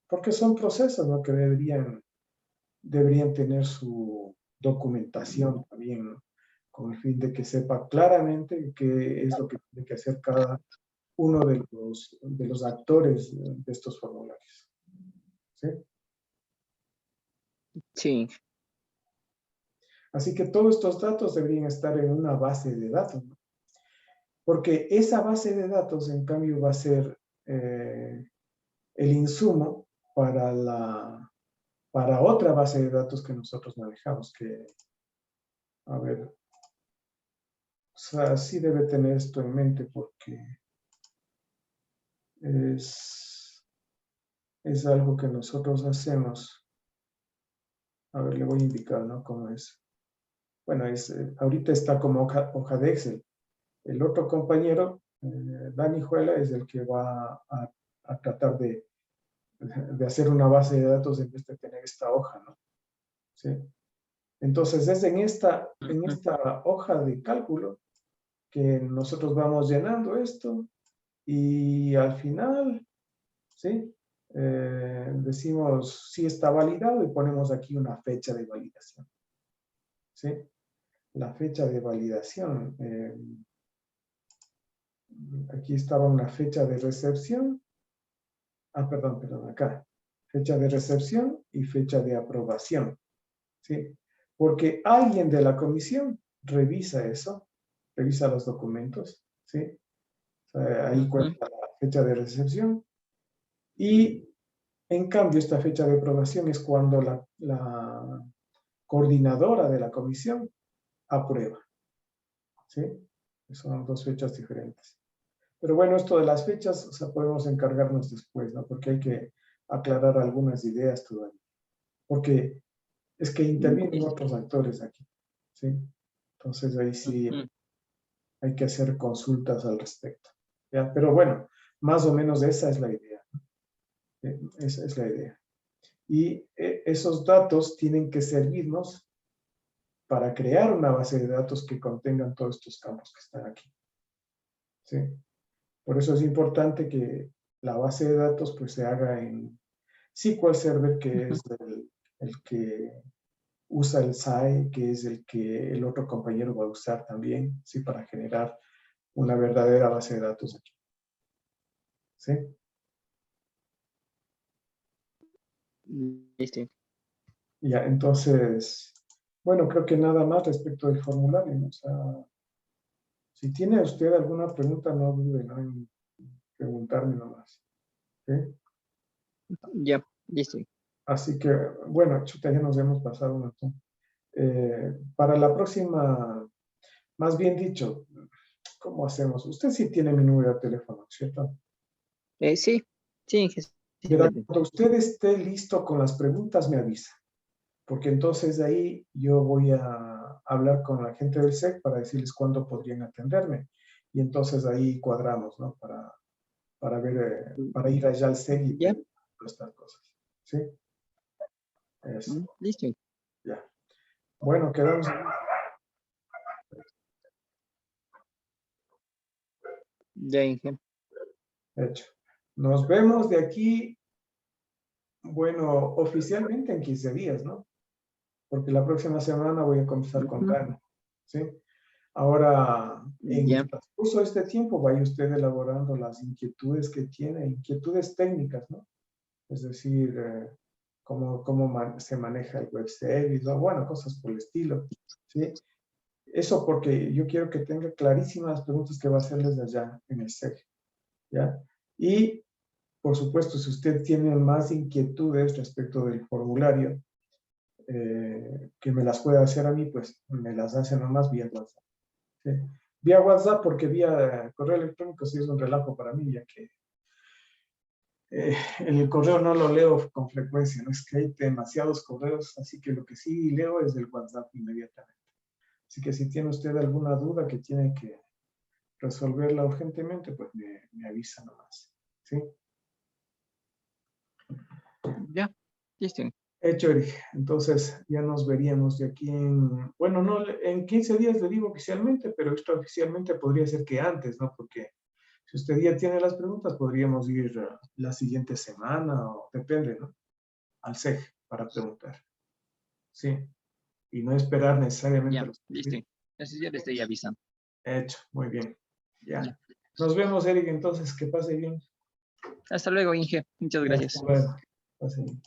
porque son procesos, ¿no?, que deberían tener su documentación también, ¿no?, con el fin de que sepa claramente qué es lo que tiene que hacer cada uno de los actores de estos formularios. ¿Sí? Sí, Así que todos estos datos deberían estar en una base de datos, ¿no? Porque esa base de datos, en cambio, va a ser el insumo para otra base de datos que nosotros manejamos, que, a ver, o sea, sí debe tener esto en mente porque es algo que nosotros hacemos. A ver, le voy a indicar, ¿no?, cómo es. Bueno, ahorita está como hoja de Excel. El otro compañero, Dani Juela, es el que va a tratar de hacer una base de datos en vez de tener esta hoja, ¿no? ¿Sí? Entonces, es en esta hoja de cálculo que nosotros vamos llenando esto y al final, ¿sí?, decimos si está validado y ponemos aquí una fecha de validación. ¿Sí? La fecha de validación. Aquí estaba una fecha de recepción. Perdón, acá. Fecha de recepción y fecha de aprobación. ¿Sí? Porque alguien de la comisión revisa eso, revisa los documentos, ¿sí? O sea, ahí cuenta la fecha de recepción. Y en cambio, esta fecha de aprobación es cuando la coordinadora de la comisión aprueba. ¿Sí? Son dos fechas diferentes. Pero bueno, esto de las fechas, o sea, podemos encargarnos después, ¿no? Porque hay que aclarar algunas ideas todavía. Porque es que intervienen otros actores aquí, ¿sí? Entonces ahí sí hay que hacer consultas al respecto, ¿ya? Pero bueno, más o menos esa es la idea, ¿no? Esa es la idea. Y esos datos tienen que servirnos para crear una base de datos que contengan todos estos campos que están aquí, ¿sí? Por eso es importante que la base de datos pues se haga en SQL Server, que es el que usa el SAE, que es el que el otro compañero va a usar también, ¿sí?, para generar una verdadera base de datos aquí. ¿Sí? listo. Ya, entonces, bueno, creo que nada más respecto del formulario, ¿no? O sea, si tiene usted alguna pregunta, no dude, ¿no?, en preguntarme nomás. ¿Sí? Ya, listo. Así que, bueno, chuta, ya nos hemos pasado un montón. Para la próxima, más bien dicho, ¿cómo hacemos? Usted sí tiene mi número de teléfono, ¿cierto? Sí, sí, sí, Verá, cuando usted esté listo con las preguntas, me avisa. Porque entonces de ahí yo voy a hablar con la gente del SEC para decirles cuándo podrían atenderme. Y entonces ahí cuadramos, ¿no? Para ver, para ir allá al SEC y ya, ver estas cosas. ¿Sí? Eso, listo. ya. Bueno, quedamos Ya, Inge. hecho. Nos vemos de aquí, bueno, oficialmente en 15 días, ¿no? Porque la próxima semana voy a comenzar con Dani, ¿sí? Ahora, en Ya, el transcurso de este tiempo, vaya usted elaborando las inquietudes que tiene, inquietudes técnicas, ¿no? Es decir, cómo se maneja el web service, ¿no? Bueno, cosas por el estilo, ¿sí? Eso porque yo quiero que tenga clarísimas las preguntas que va a hacerles allá en el SEC, ¿ya? Y, por supuesto, si usted tiene más inquietudes respecto del formulario, que me las pueda hacer a mí, pues me las hace nomás vía WhatsApp. Sí. Vía WhatsApp, porque vía correo electrónico sí es un relajo para mí, ya que el correo no lo leo con frecuencia, no es que hay demasiados correos, así que lo que sí leo es del WhatsApp inmediatamente. Así que si tiene usted alguna duda que tiene que resolverla urgentemente, pues me avisa nomás. ¿Sí? Ya, listo. Hecho, Eric. Entonces ya nos veríamos de aquí en, bueno, no, en 15 días le digo oficialmente, pero esto oficialmente podría ser que antes, ¿no? Porque si usted ya tiene las preguntas, podríamos ir la siguiente semana o depende, ¿no? Al CEG para preguntar. Sí. Y no esperar necesariamente Ya, los... listo. Entonces ya le estoy avisando. Hecho, muy bien. Ya. Ya. Nos vemos, Eric, entonces, que pase bien. Hasta luego, Inge. Muchas gracias. Hasta luego. Pase bien.